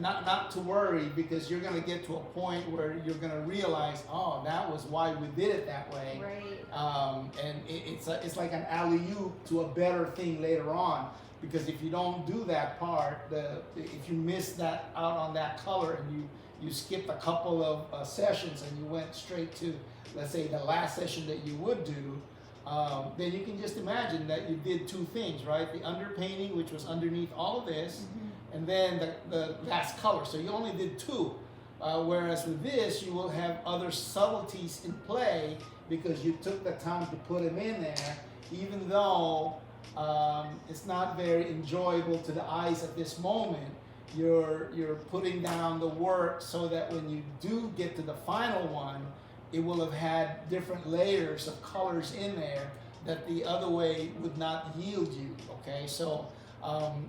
not to worry, because you're going to get to a point where you're going to realize, oh, that was why we did it that way. Right. And it's like an alley-oop to a better thing later on, because if you don't do that part, if you miss that out on that color and you skipped a couple of sessions and you went straight to, let's say, the last session that you would do, then you can just imagine that you did two things, right? The underpainting, which was underneath all of this, and then the last color. So you only did two. Whereas with this, you will have other subtleties in play because you took the time to put them in there, even though it's not very enjoyable to the eyes at this moment. You're putting down the work so that when you do get to the final one, it will have had different layers of colors in there that the other way would not yield you. Okay, so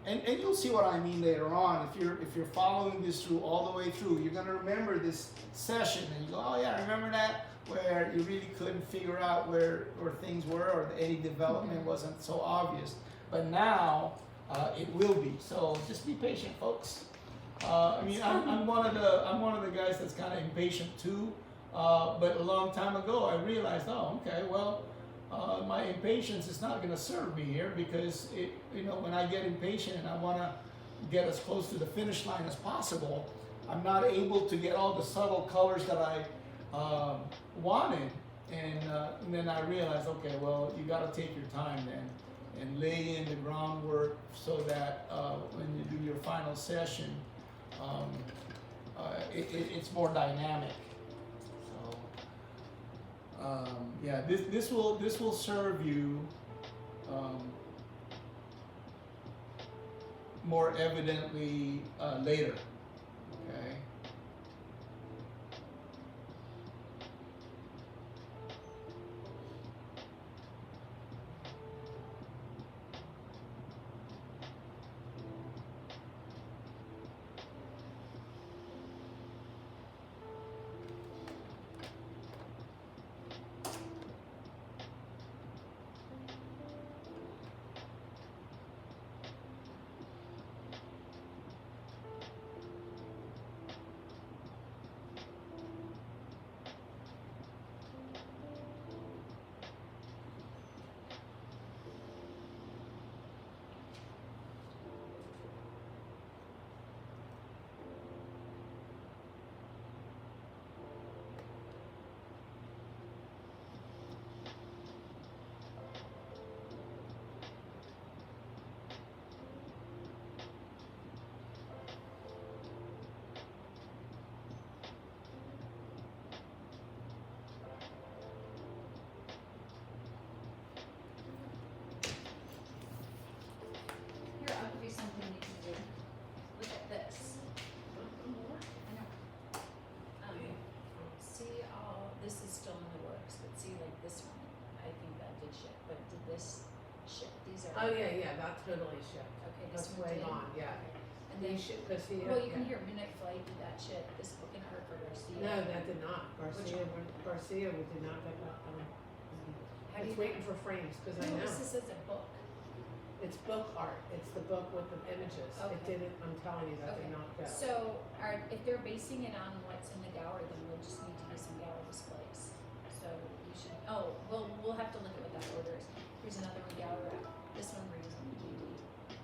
and you'll see what I mean later on. If you're following this through all the way through, you're gonna remember this session and you go, oh yeah, remember that, where you really couldn't figure out where things were, or any development wasn't so obvious. But now it will be. So just be patient, folks. I mean, I'm one of the guys that's kind of impatient too. But a long time ago, I realized, oh, okay, well, my impatience is not going to serve me here, because when I get impatient and I want to get as close to the finish line as possible, I'm not able to get all the subtle colors that I wanted. And then I realized, okay, well, you got to take your time then and lay in the groundwork so that when you do your final session, it's more dynamic. Yeah, this will serve you more evidently later. Okay. Something you can do. Look at this. I know. See all this is still in the works, but see like this one, I think that did ship, but did this ship? These are Oh yeah, that totally shipped. okay. That's This one way did. gone, yeah. Okay. And They then ship, Garcia. well, you can yeah. hear Midnight Flight did that shit. This book in Hartford Garcia. No, that did not. Garcia, we did not get that done. How do It's you waiting for frames, because I no, know. this is a book. It's book art. It's the book with the images. It Okay. didn't, I'm telling you, that Okay. did not go. So, if they're basing it on what's in the gallery, then we'll just need to get some gallery displays. So we should. Oh, we'll have to look at what that order is. Here's another one, gallery wrap. This one reads on the DVD.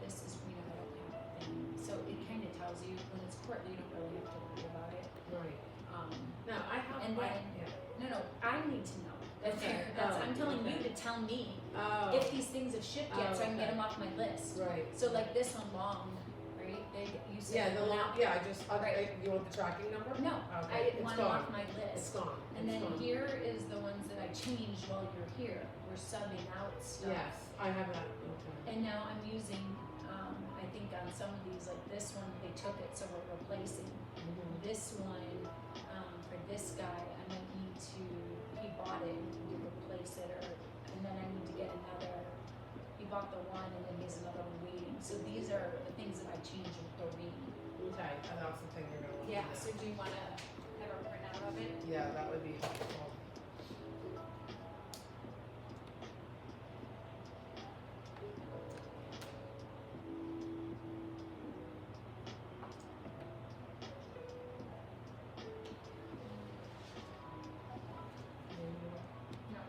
This is I don't have a thing. So it kind of tells you when it's quarterly, you don't really have to worry about it. Right. Um, No, I have, And then- yeah. no, I need to know. That's Okay. that's Oh, I'm telling you okay. to tell me Oh, if these things have shipped yet, so I can get okay. them off my list. right. So like this one, long, right? You said Yeah, it the went long, out. yeah, I just, Right. you want the tracking number? No, Okay, I it's want them gone. off my It's list. gone. And It's then gone. here is the ones that I changed while you're here. We're subbing out stuff. Yes, I have that, okay. And now I'm using, I think on some of these, like this one, they took it, so we're replacing. Mhm. This one, for this guy, I might need to, he bought it, and need to replace it, and then I need to get another, he bought the one, and then he has another one waiting. So these are the things that I changed with Doreen. Okay, and that's the thing you're gonna want to Yeah, do. so do you wanna have a printout of it? Yeah, that would be helpful. No.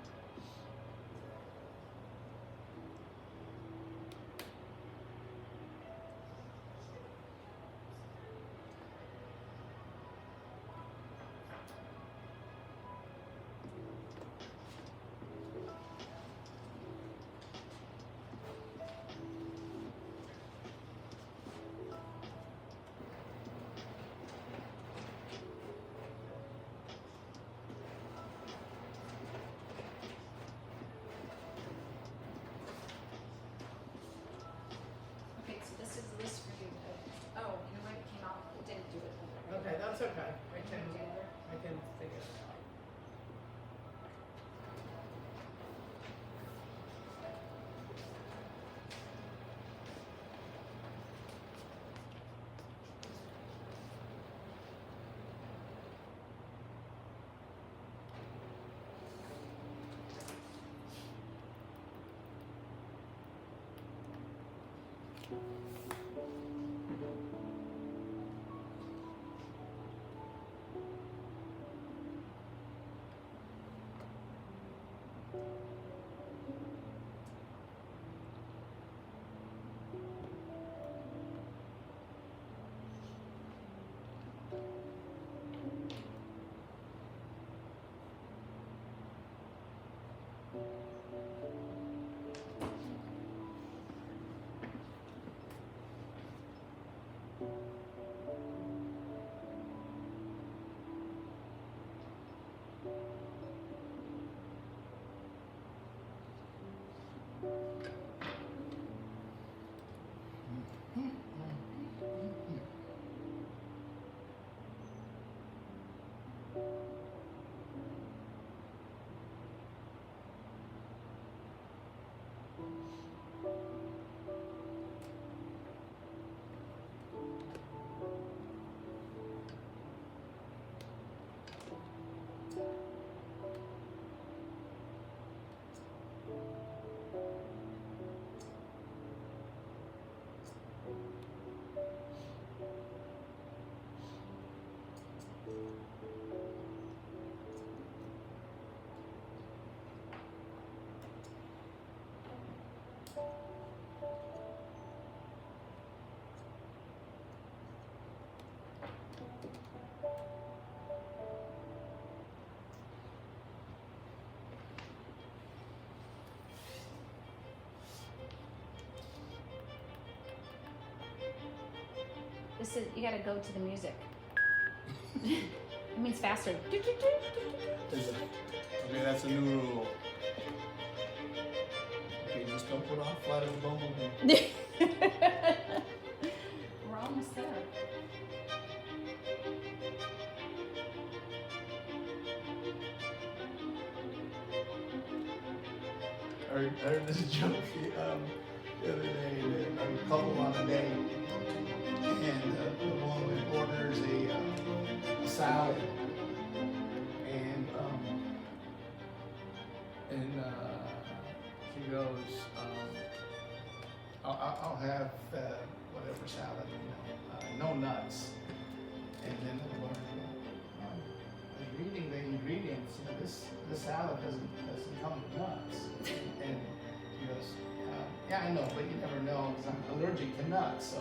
Okay, so this is the list for you. Oh, you know what, it came out, it didn't do it. Okay, that's okay. I can Together. figure it out. This is, you gotta go to the music. It means faster. Is it? Okay, that's a new rule. Okay, just don't put on flat as a bumblebee. We're almost there. I heard this joke the other day that a couple on a date, and the woman orders a salad, and she goes, I'll have whatever salad, no nuts. And then the Lord, reading the ingredients, this salad doesn't come with nuts. And he goes, yeah, I know, but you never know because I'm allergic to nuts. So,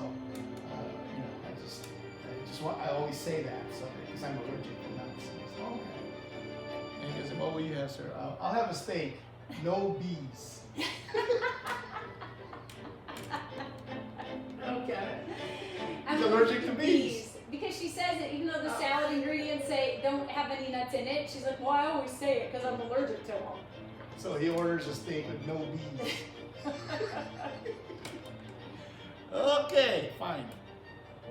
I always say that, so because I'm allergic to nuts. And he said, oh, okay. And he goes, what will you have, sir? I'll have a steak, no bees. Okay. He's allergic to bees. Because she says that even though the salad ingredients say don't have any nuts in it, she's like, well, I always say it because I'm allergic to them. So he orders a steak with no bees. Okay, fine.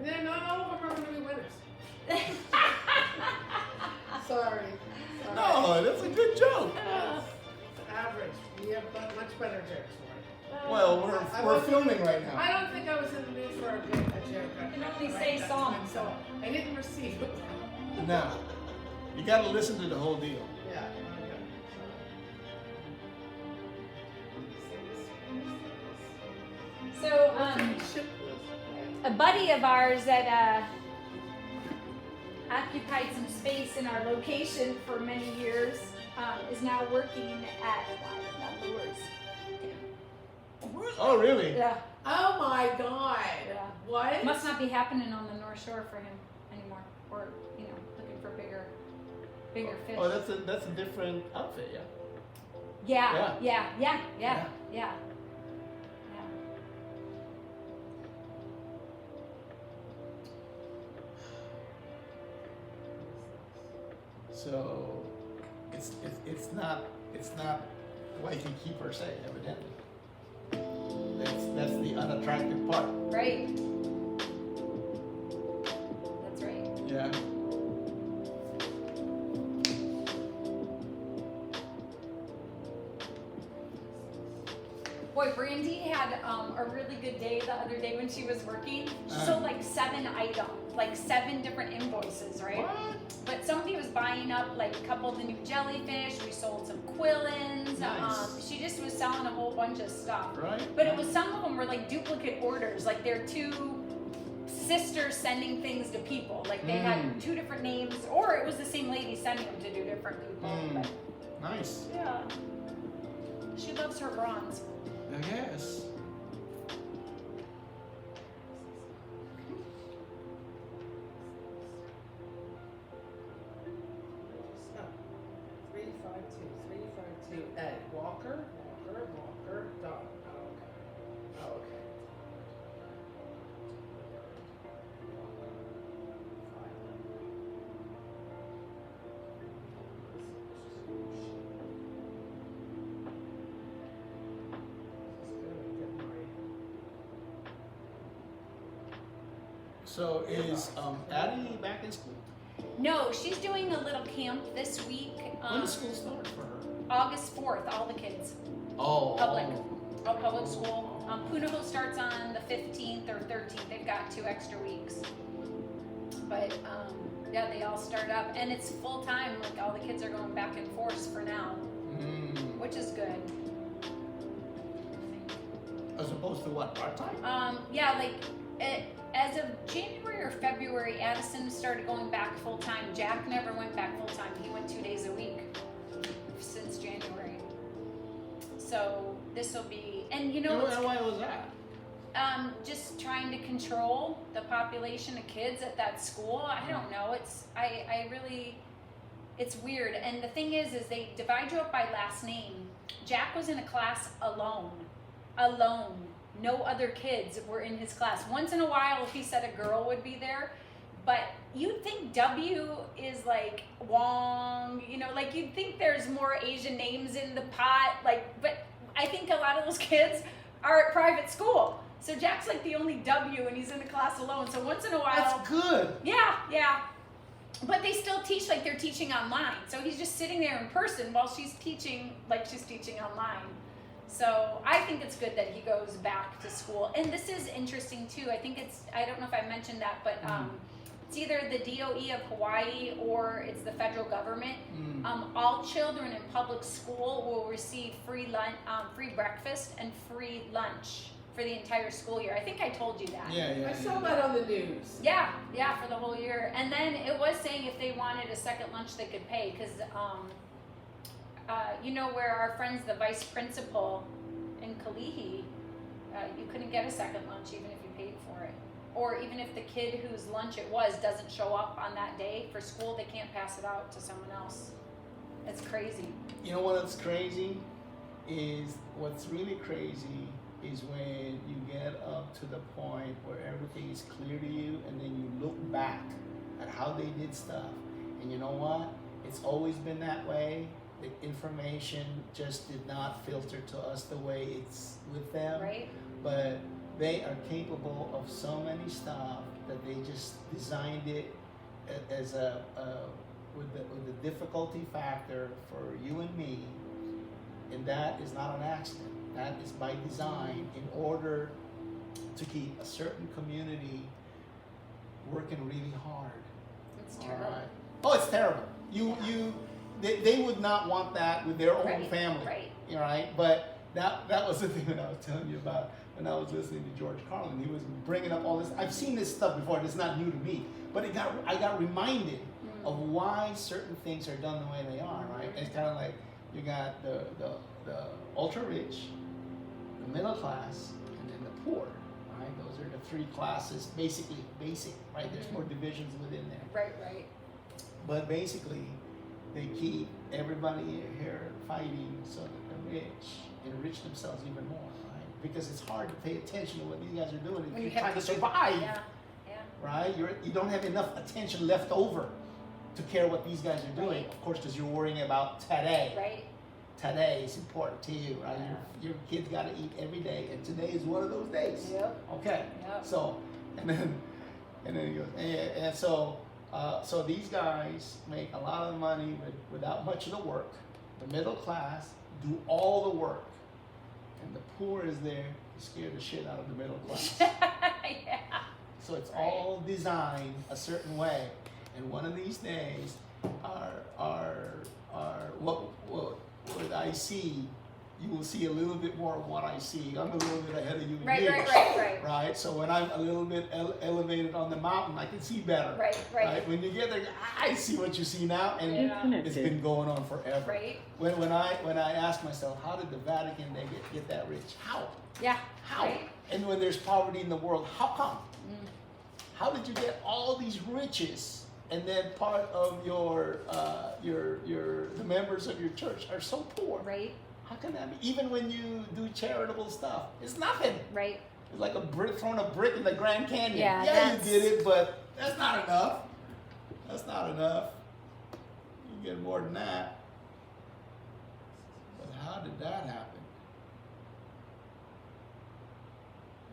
Yeah, not all of them are going to be winners. Sorry. No, that's a good joke. It's average. We have much better jokes for it. Well, we're filming right I now. don't think I was in the mood for a joke. You can only say some, so. I didn't receive it. Now, you got to listen to the whole deal. Yeah. So, a buddy of ours that occupied some space in our location for many years is now working at Oh, really? Yeah. Oh my God. Yeah. What? Must not be happening on the North Shore for him anymore, or looking for bigger fish. Oh, that's a different outfit, yeah. Yeah. So it's not why he keep her safe, evidently. That's the unattractive part. Right. That's right. Yeah. Boy, Brandy had a really good day the other day when she was working. She sold like 7 items, like 7 different invoices, right? What? But somebody was buying up like a couple of the new jellyfish. We sold some quillins. Nice. She just was selling a whole bunch of stuff. Right. But it was, some of them were like duplicate orders. Like they're 2 sisters sending things to people. Like they had 2 different names, or it was the same lady sending them to 2 different people. But, Nice. yeah. She loves her bronze. I guess. So, 352 Ed. Walker, dog. Oh, okay. So is Addie back in school? No, she's doing a little camp this week. When does school start for her? August 4th, all the kids. Oh. Public school. Punahou starts on the 15th or 13th. They've got 2 extra weeks. But yeah, they all start up. And it's full time. Like all the kids are going back and forth for now, which is good. As opposed to what, part-time? Yeah, like as of January or February, Addison started going back full time. Jack never went back full time. He went 2 days a week since January. So this will be, and Why was that? just trying to control the population of kids at that school. I don't know. I really, it's weird. And the thing is they divide you up by last name. Jack was in a class alone. No other kids were in his class. Once in a while, he said a girl would be there, but you'd think W is like Wong, like you'd think there's more Asian names in the pot, but I think a lot of those kids are at private school. So Jack's like the only W and he's in the class alone. So once in a while. That's good. Yeah. But they still teach like they're teaching online. So he's just sitting there in person while she's teaching like she's teaching online. So I think it's good that he goes back to school. And this is interesting too. I think I don't know if I mentioned that, but it's either the DOE of Hawaii or it's the federal government. All children in public school will receive free breakfast and free lunch for the entire school year. I think I told you that. I saw that on the news. Yeah, for the whole year. And then it was saying if they wanted a second lunch, they could pay, because you know where our friend's the vice principal in Kalihi, you couldn't get a second lunch even if you paid for it. Or even if the kid whose lunch it was doesn't show up on that day for school, they can't pass it out to someone else. It's crazy. You know what's crazy is, what's really crazy is when you get up to the point where everything is clear to you, and then you look back at how they did stuff, and you know what? It's always been that way. The information just did not filter to us the way it's with them. Right? But they are capable of so many stuff that they just designed it as with the difficulty factor for you and me, and that is not an accident. That is by design, in order to keep a certain community working really hard. It's All terrible. right. Oh, it's terrible. They would not want that with their own Right, family. right. All right. But that was the thing that I was telling you about when I was listening to George Carlin. He was bringing up all this. I've seen this stuff before. It's not new to me, but I got reminded of why certain things are done the way they are. Right. It's kind of like you got the ultra rich, the middle class, and then the poor. Right. Those are the three classes, basically basic. Right. There's more divisions within there. Right. But basically, they keep everybody here fighting so that the rich enrich themselves even more, right? Because it's hard to pay attention to what these guys are doing if When you're you have trying to to- survive, Yeah. right? You don't have enough attention left over to care what these guys are doing, Right. of course, because you're worrying about today. Right? Today is important to you, right? Yeah. Your kids got to eat every day, and today is one of those days. Yep. Okay. Yep. So, and then he goes, and so these guys make a lot of money without much of the work. The middle class do all the work, and the poor is there to scare the shit out of the middle class. Yeah. So it's all designed a certain way, and one of these days, what I see, you will see a little bit more of what I see. I'm a little bit ahead of you in Right. years. Right. So when I'm a little bit elevated on the mountain, I can see better. Right. When you get there, I see what you see now, and Yeah. it's been going on forever. Right. When I ask myself, how did the Vatican get that rich? How? Yeah. How? Right. And when there's poverty in the world, how come? How did you get all these riches, and then part of the members of your church are so poor? Right. How can that be? Even when you do charitable stuff, it's nothing. Right. It's like throwing a brick in the Grand Canyon. Yeah, you that's- did it, but that's not enough. That's not enough. You get more than that. But how did that happen?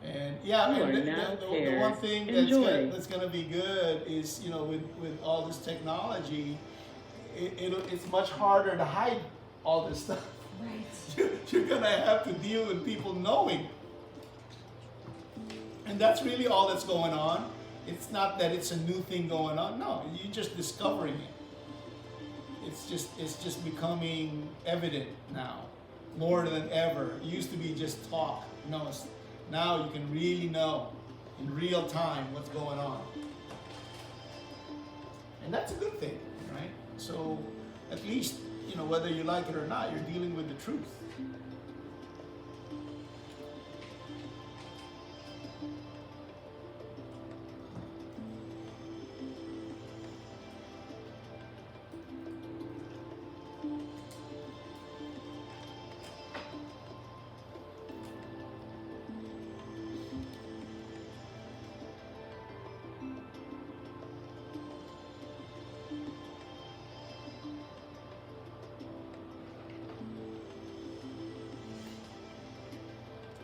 And yeah, You and are now the one thing Enjoy. that's going to be good is, with all this technology, it's much harder to hide all this stuff. Right. You're going to have to deal with people knowing. And that's really all that's going on. It's not that it's a new thing going on. No, you're just discovering it. It's just becoming evident now, more than ever. It used to be just talk. No, now you can really know in real time what's going on. And that's a good thing, right? So at least, whether you like it or not, you're dealing with the truth.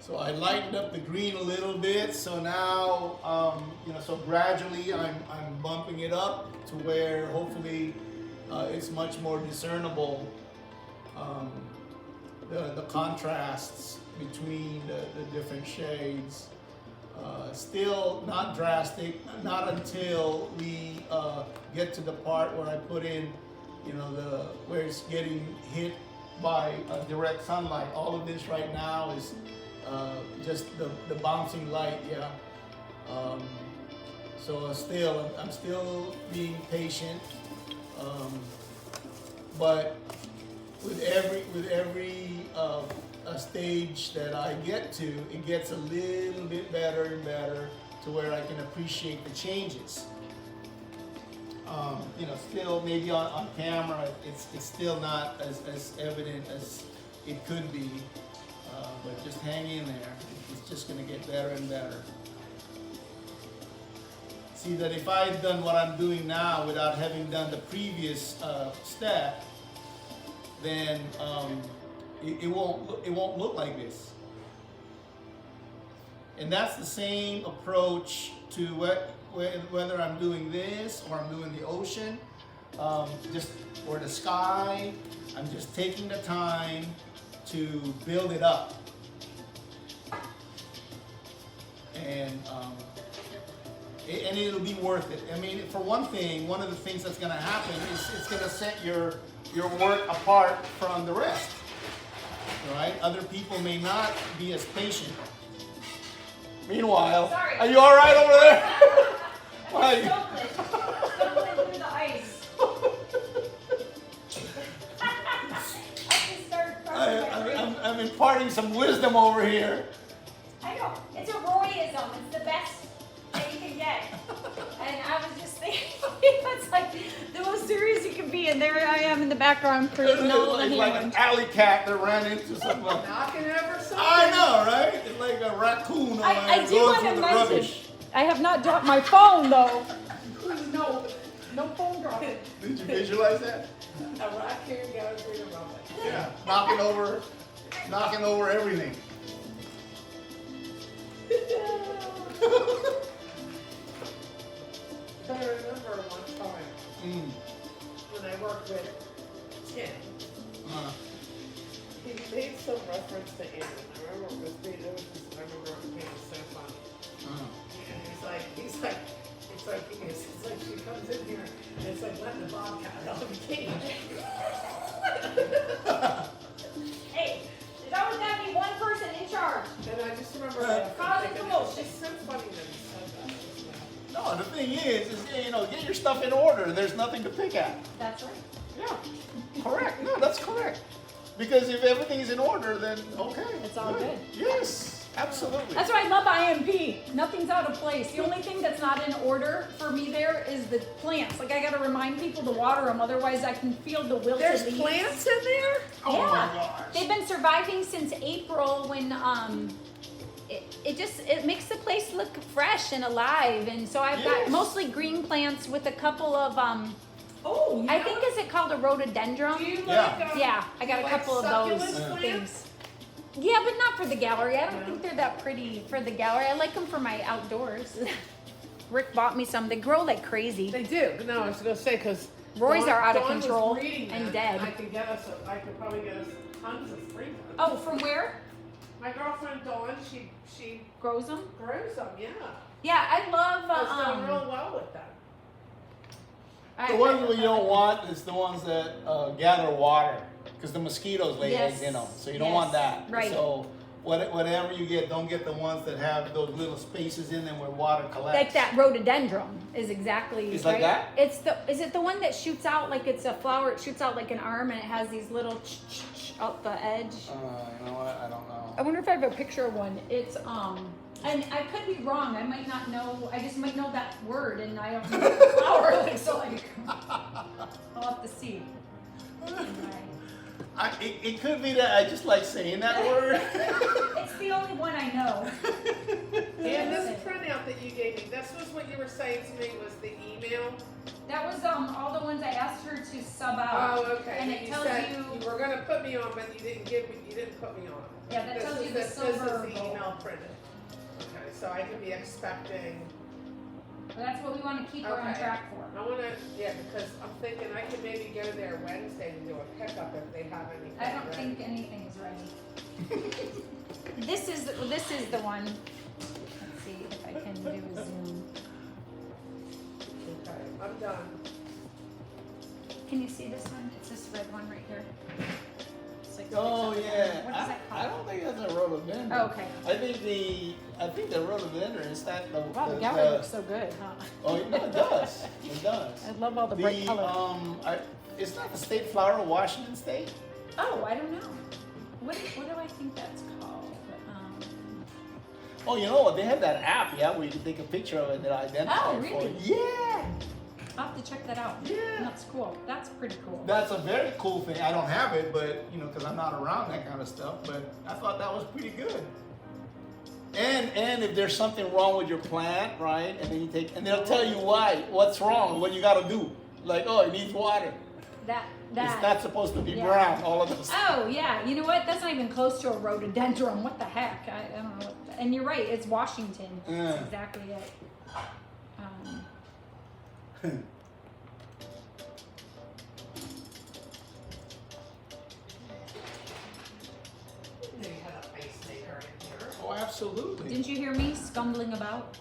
So I lightened up the green a little bit. So now, so gradually I'm bumping it up to where hopefully it's much more discernible. The contrasts between the different shades. Still not drastic, not until we get to the part where I put in, where it's getting hit by direct sunlight. All of this right now is just the bouncing light, yeah. So I'm still being patient, but with every stage that I get to, it gets a little bit better and better to where I can appreciate the changes. Still maybe on camera, it's still not as evident as it could be, but just hang in there. It's just going to get better and better. See that if I had done what I'm doing now without having done the previous step, then it won't look like this. And that's the same approach to whether I'm doing this or I'm doing the ocean, or the sky. I'm just taking the time to build it up. And it'll be worth it. I mean, for one thing, one of the things that's going to happen is it's going to set your work apart from the rest. Right? Other people may not be as patient. Meanwhile, Sorry. Are you all right over there? Why? Stumbling through the ice. I can start crying. I'm imparting some wisdom over here. I know. It's a Royism. It's the best that you can get. And I was just thinking, it's like the most serious you can be, and there I am in the background creating all the It's like an alley cat that ran into something. Knocking over something. I know, right? It's like a raccoon I do going want through to the mention, rubbish. I have not dropped my phone though. No phone dropping. Did you visualize that? A raccoon going through the rubbish. Yeah, knocking over everything. I remember one time when I worked with Tim, he made some reference to Anna. I remember it was being, I remember it being so funny. And it's like she comes in here and it's like letting the bobcat out of the cage. Hey, there's always got to be one person in charge. And I just remember that. Causing commotion. It's just so funny that he said that. No, the thing is get your stuff in order. There's nothing to pick at. That's right. Yeah, correct. No, that's correct. Because if everything's in order, then okay. It's all good. Yes, absolutely. That's why I love IMP. Nothing's out of place. The only thing that's not in order for me there is the plants. Like I gotta remind people to water them, otherwise I can feel the wilted There's leaves. plants in there? Oh Yeah. my gosh. They've been surviving since April when it makes the place look fresh and alive. And so I've got Yes. mostly green plants with a couple of I think is it called a rhododendron? Do you Yeah. like, Yeah, I got a like couple of those succulent things. Yeah, but not for the gallery. I don't think they're that pretty for the gallery. I like them for my outdoors. Rick bought me some. They grow like crazy. They do. No, I was gonna say because Roy's are out of control and and dead. I could probably get us tons of free ones. Oh, from where? My girlfriend Dawn, she Grows them? grows them. Yeah, Yeah, I love. it's done real well with them. The ones you don't want is the ones that gather water, because the mosquitoes lay eggs in them. So you don't want that. Right. So whatever you get, don't get the ones that have those little spaces in them where water collects. Like that rhododendron is exactly. It's right? like that? Is it the one that shoots out like it's a flower? It shoots out like an arm and it has these little out the edge. You know what? I don't know. I wonder if I have a picture of one. It's and I could be wrong. I might not know. I just might know that word, and I don't know what the flower looks like. I'll have to see. It could be that I just like saying that word. It's the only one I know. And this printout that you gave me, this was what you were saying to me was the email. That was all the ones I asked her to sub out. Oh, okay. And But it you tells said you. you were gonna put me on, but you didn't put me on. Yeah, that tells you the This is silver the gold. email printed. Okay, so I could be expecting. That's what we want to keep her on Okay. track for. I wanna, because I'm thinking I could maybe go there Wednesday and do a pickup if they have anything. I don't ready. think anything is ready. This is the one. Let's see if I can do a zoom. Okay, I'm done. Can you see this one? It's this red one right here. So Oh What yeah. is that I called? don't think that's a rhododendron. Oh, okay. I think the rhododendron is that the. Wow, the gallery looks so good, huh? Oh no, it does. It does. I love all the bright colors. It's not the state flower of Washington State. Oh, I don't know. What do I think that's called? Oh, you know what? They have that app, yeah, where you can take a picture of it and identify Oh, it for really? you. Yeah. I'll have to check that out. Yeah. That's cool. That's pretty cool. That's a very cool thing. I don't have it, but you know, because I'm not around that kind of stuff. But I thought that was pretty good. And if there's something wrong with your plant, right? And then you take, and they'll tell you what's wrong, what you got to do. Like, oh, it needs water. It's not supposed to be brown. All of those. Oh yeah, you know what? That's not even close to a rhododendron. What the heck? I don't know. And you're right. It's Washington. That's exactly it. They had a ice maker in here. Oh, absolutely. Didn't you hear me stumbling about?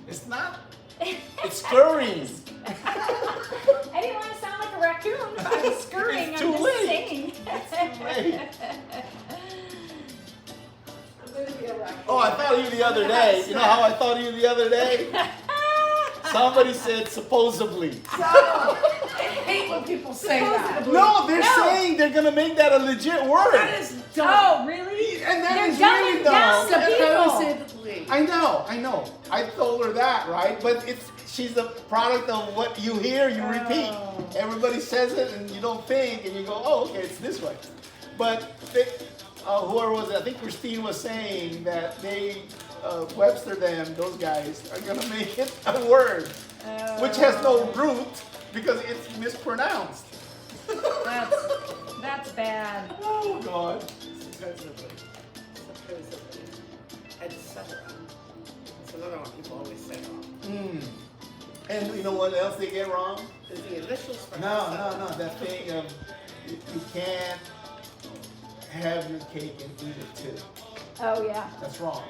It's not. It's scurrying. I didn't want to sound like a raccoon if I was scurrying. It's I'm too just late. saying. It's too late. I'm going to be a raccoon. Oh, I thought of you the other day. You know how I thought of you the other day? Somebody said supposedly. I hate when people say that. No, they're saying they're gonna make that a legit word. That is dumb. Oh, really? And that They're is really dumbing down dumb. the people. Supposedly. I know. I told her that, right? But she's a product of what you hear, you repeat. Oh. Everybody says it, and you don't think, and you go, "Oh, okay, it's this way." But whoever was it? I think Christine was saying that they Webster those guys are gonna make it a word, which has no root because it's mispronounced. That's bad. Oh God. Supposedly, etc. It's another one people always say wrong. And you know what else they get wrong? Is the initials for No. That thing of you can't have your cake and eat it too. Oh yeah. That's wrong.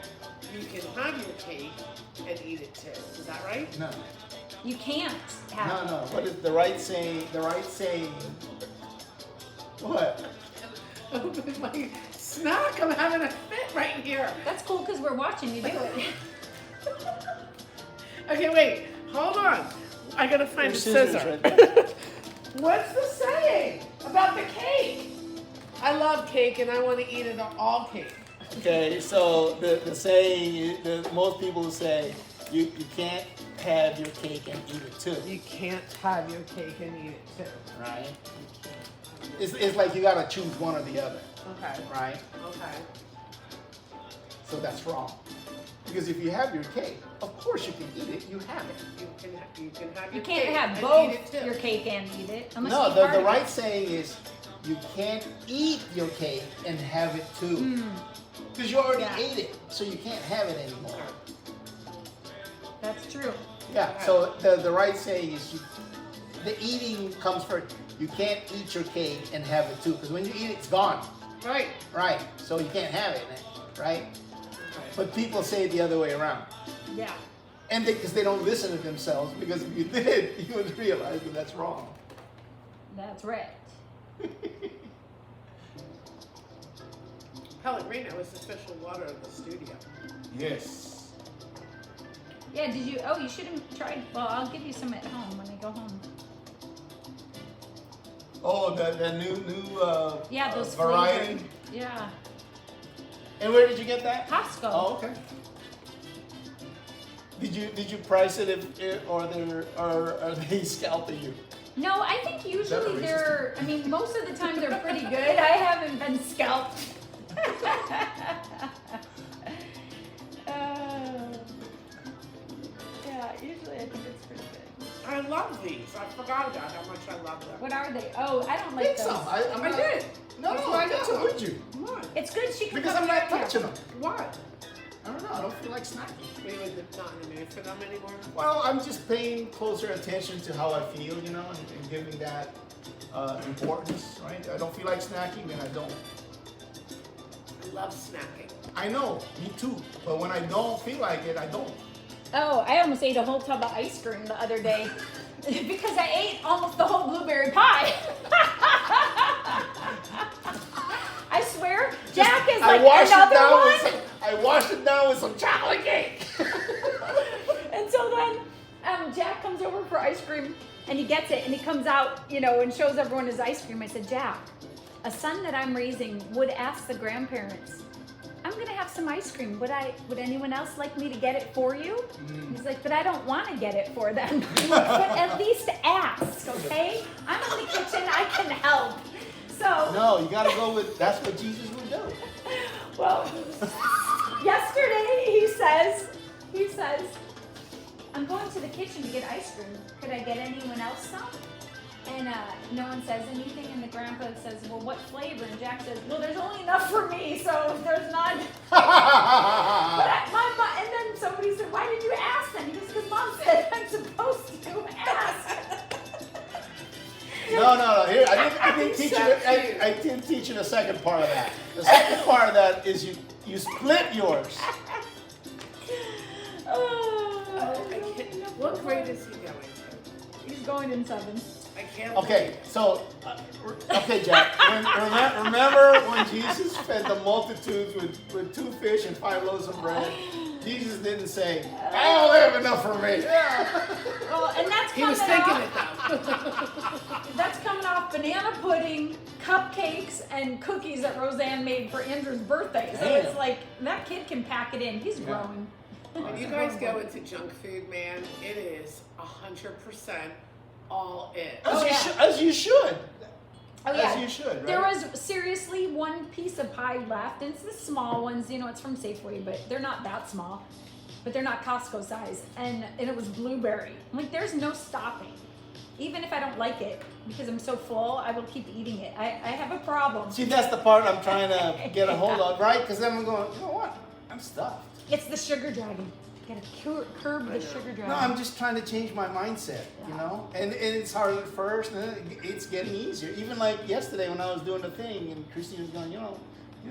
You can have your cake and eat it too. Is that right? No. You can't have. No. What is the right saying? The right saying. What? My snack, I'm having a fit right here. That's cool because we're watching you do it. Okay, wait. Hold on. I gotta find a There's scissors scissor. right there. What's the saying about the cake? I love cake and I want to eat it all cake. Okay, so the saying, most people say you can't have your cake and eat it too, You can't have your cake and eat it too. right? It's like you gotta choose one or the other, Okay. right? Okay. So that's wrong. Because if you have your cake, of course you can eat it. You have it. You can have You your can't cake have and both eat it too. your cake and eat it. Unless No, you eat the part of right it. saying is you can't eat your cake and have it too. Mm, Because you already Yeah. ate it, so you can't have it anymore. that's true. Yeah, so the right saying is the eating comes first. You can't eat your cake and have it too. Because when you eat it, it's gone. Right. Right, so you can't have it, right? Okay. But people say it the other way around. Yeah. And because they don't listen to themselves, because if you did, you would realize that that's wrong. That's right. Pellegrino is the official water of the studio. Yes. Yeah, did you? Oh, you should have tried. Well, I'll give you some at home when I go home. Oh, the new Yeah, those variety. flavored. Yeah. And where did you get that? Costco. Oh, okay. Did you price it or are they scalping you? No, I think that usually racist? they're. I mean, most of the time they're pretty good. I haven't been scalped. Yeah, usually I think it's pretty good. I love these. I forgot about how much I love them. What are they? Oh, I don't like Take those. some. I'm I not- did. No, That's no, why I I got got some. would you? Why? It's good she can Because come I'm not here. touching them. Why? I don't know. I don't feel like snacking. Are you not in the mood for them anymore? Well, I'm just paying closer attention to how I feel, you know, and giving that importance, right? I don't feel like snacking, then I don't. I love snacking. I know, me too. But when I don't feel like it, I don't. Oh, I almost ate a whole tub of ice cream the other day because I ate almost the whole blueberry pie. Jack is I like, washed it another down one? with I washed it down with some chocolate cake. And so then Jack comes over for ice cream and he gets it and he comes out, you know, and shows everyone his ice cream. I said, Jack, a son that I'm raising would ask the grandparents, I'm gonna have some ice cream. Would anyone else like me to get it for you? He's like, but I don't want to get it for them. But at least ask, okay? I'm in the kitchen, I can help. So No, you gotta go with that's what Jesus would do. well, yesterday he says, I'm going to the kitchen to get ice cream. Could I get anyone else some? And no one says anything, and the grandpa says, well, what flavor? And Jack says, well, there's only enough for me, so if there's none. My mom, and then somebody said, why did you ask then? He goes, because mom said I'm supposed to ask. No. Here, I didn't teach you the second part of that. The second part of that is you split yours. What grade is he going to? He's going in 7th. I can't. Okay, so, okay, Jack. Remember when Jesus fed the multitudes with 2 fish and 5 loaves of bread? Jesus didn't say, I only have enough for me. Well, and that's He coming was thinking off, it though. That's coming off banana pudding, cupcakes, and cookies that Roseanne made for Andrew's birthday. So Damn. it's like, that kid can pack it in. He's growing. When you guys go into junk food, man, it is 100% all in. As you should. Oh, yeah. As you should, right? There was seriously one piece of pie left, and it's the small ones, you know, it's from Safeway, but they're not that small. But they're not Costco size. And it was blueberry. I'm like, there's no stopping. Even if I don't like it, because I'm so full, I will keep eating it. I have a problem. See, that's the part I'm trying to get a hold of, right? Because then I'm going, you know what? I'm stuffed. It's the sugar dragon. You gotta curb the sugar dragon. No, I'm just trying to change my mindset, you know? And it's hard at first, and then it's getting easier. Even like yesterday when I was doing the thing, and Christine was going, you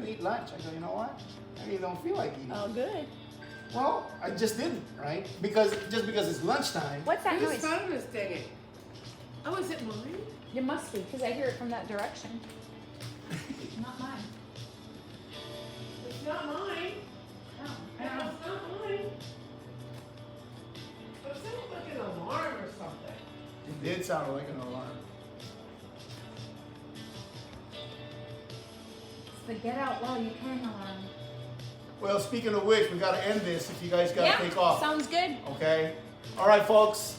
eat lunch. I go, you know what? I really don't feel like eating. Oh, good. Well, I just didn't, right? Because it's lunchtime. What's that Whose noise? phone is dinging? Oh, is it mine? It must be, because I hear it from that direction. Not mine. It's not mine. No. No, it's not mine. But it sounded like an alarm or something. It did sound like an alarm. It's the get out while you can alarm. Well, speaking of which, we got to end this if you guys got to take off. Sounds good. Okay. All right, folks.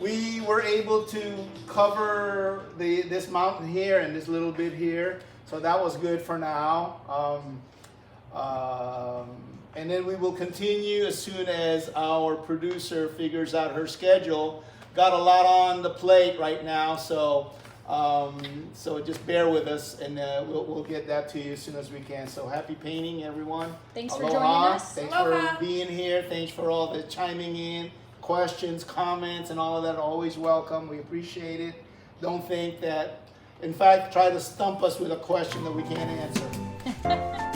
We were able to cover this mountain here and this little bit here, so that was good for now. And then we will continue as soon as our producer figures out her schedule. Got a lot on the plate right now, so just bear with us, and we'll get that to you as soon as we can. So happy painting, everyone. Thanks for Aloha. joining us. Thanks Aloha. for being here. Thanks for all the chiming in, questions, comments, and all of that. Always welcome. We appreciate it. Don't think that, in fact, try to stump us with a question that we can't answer.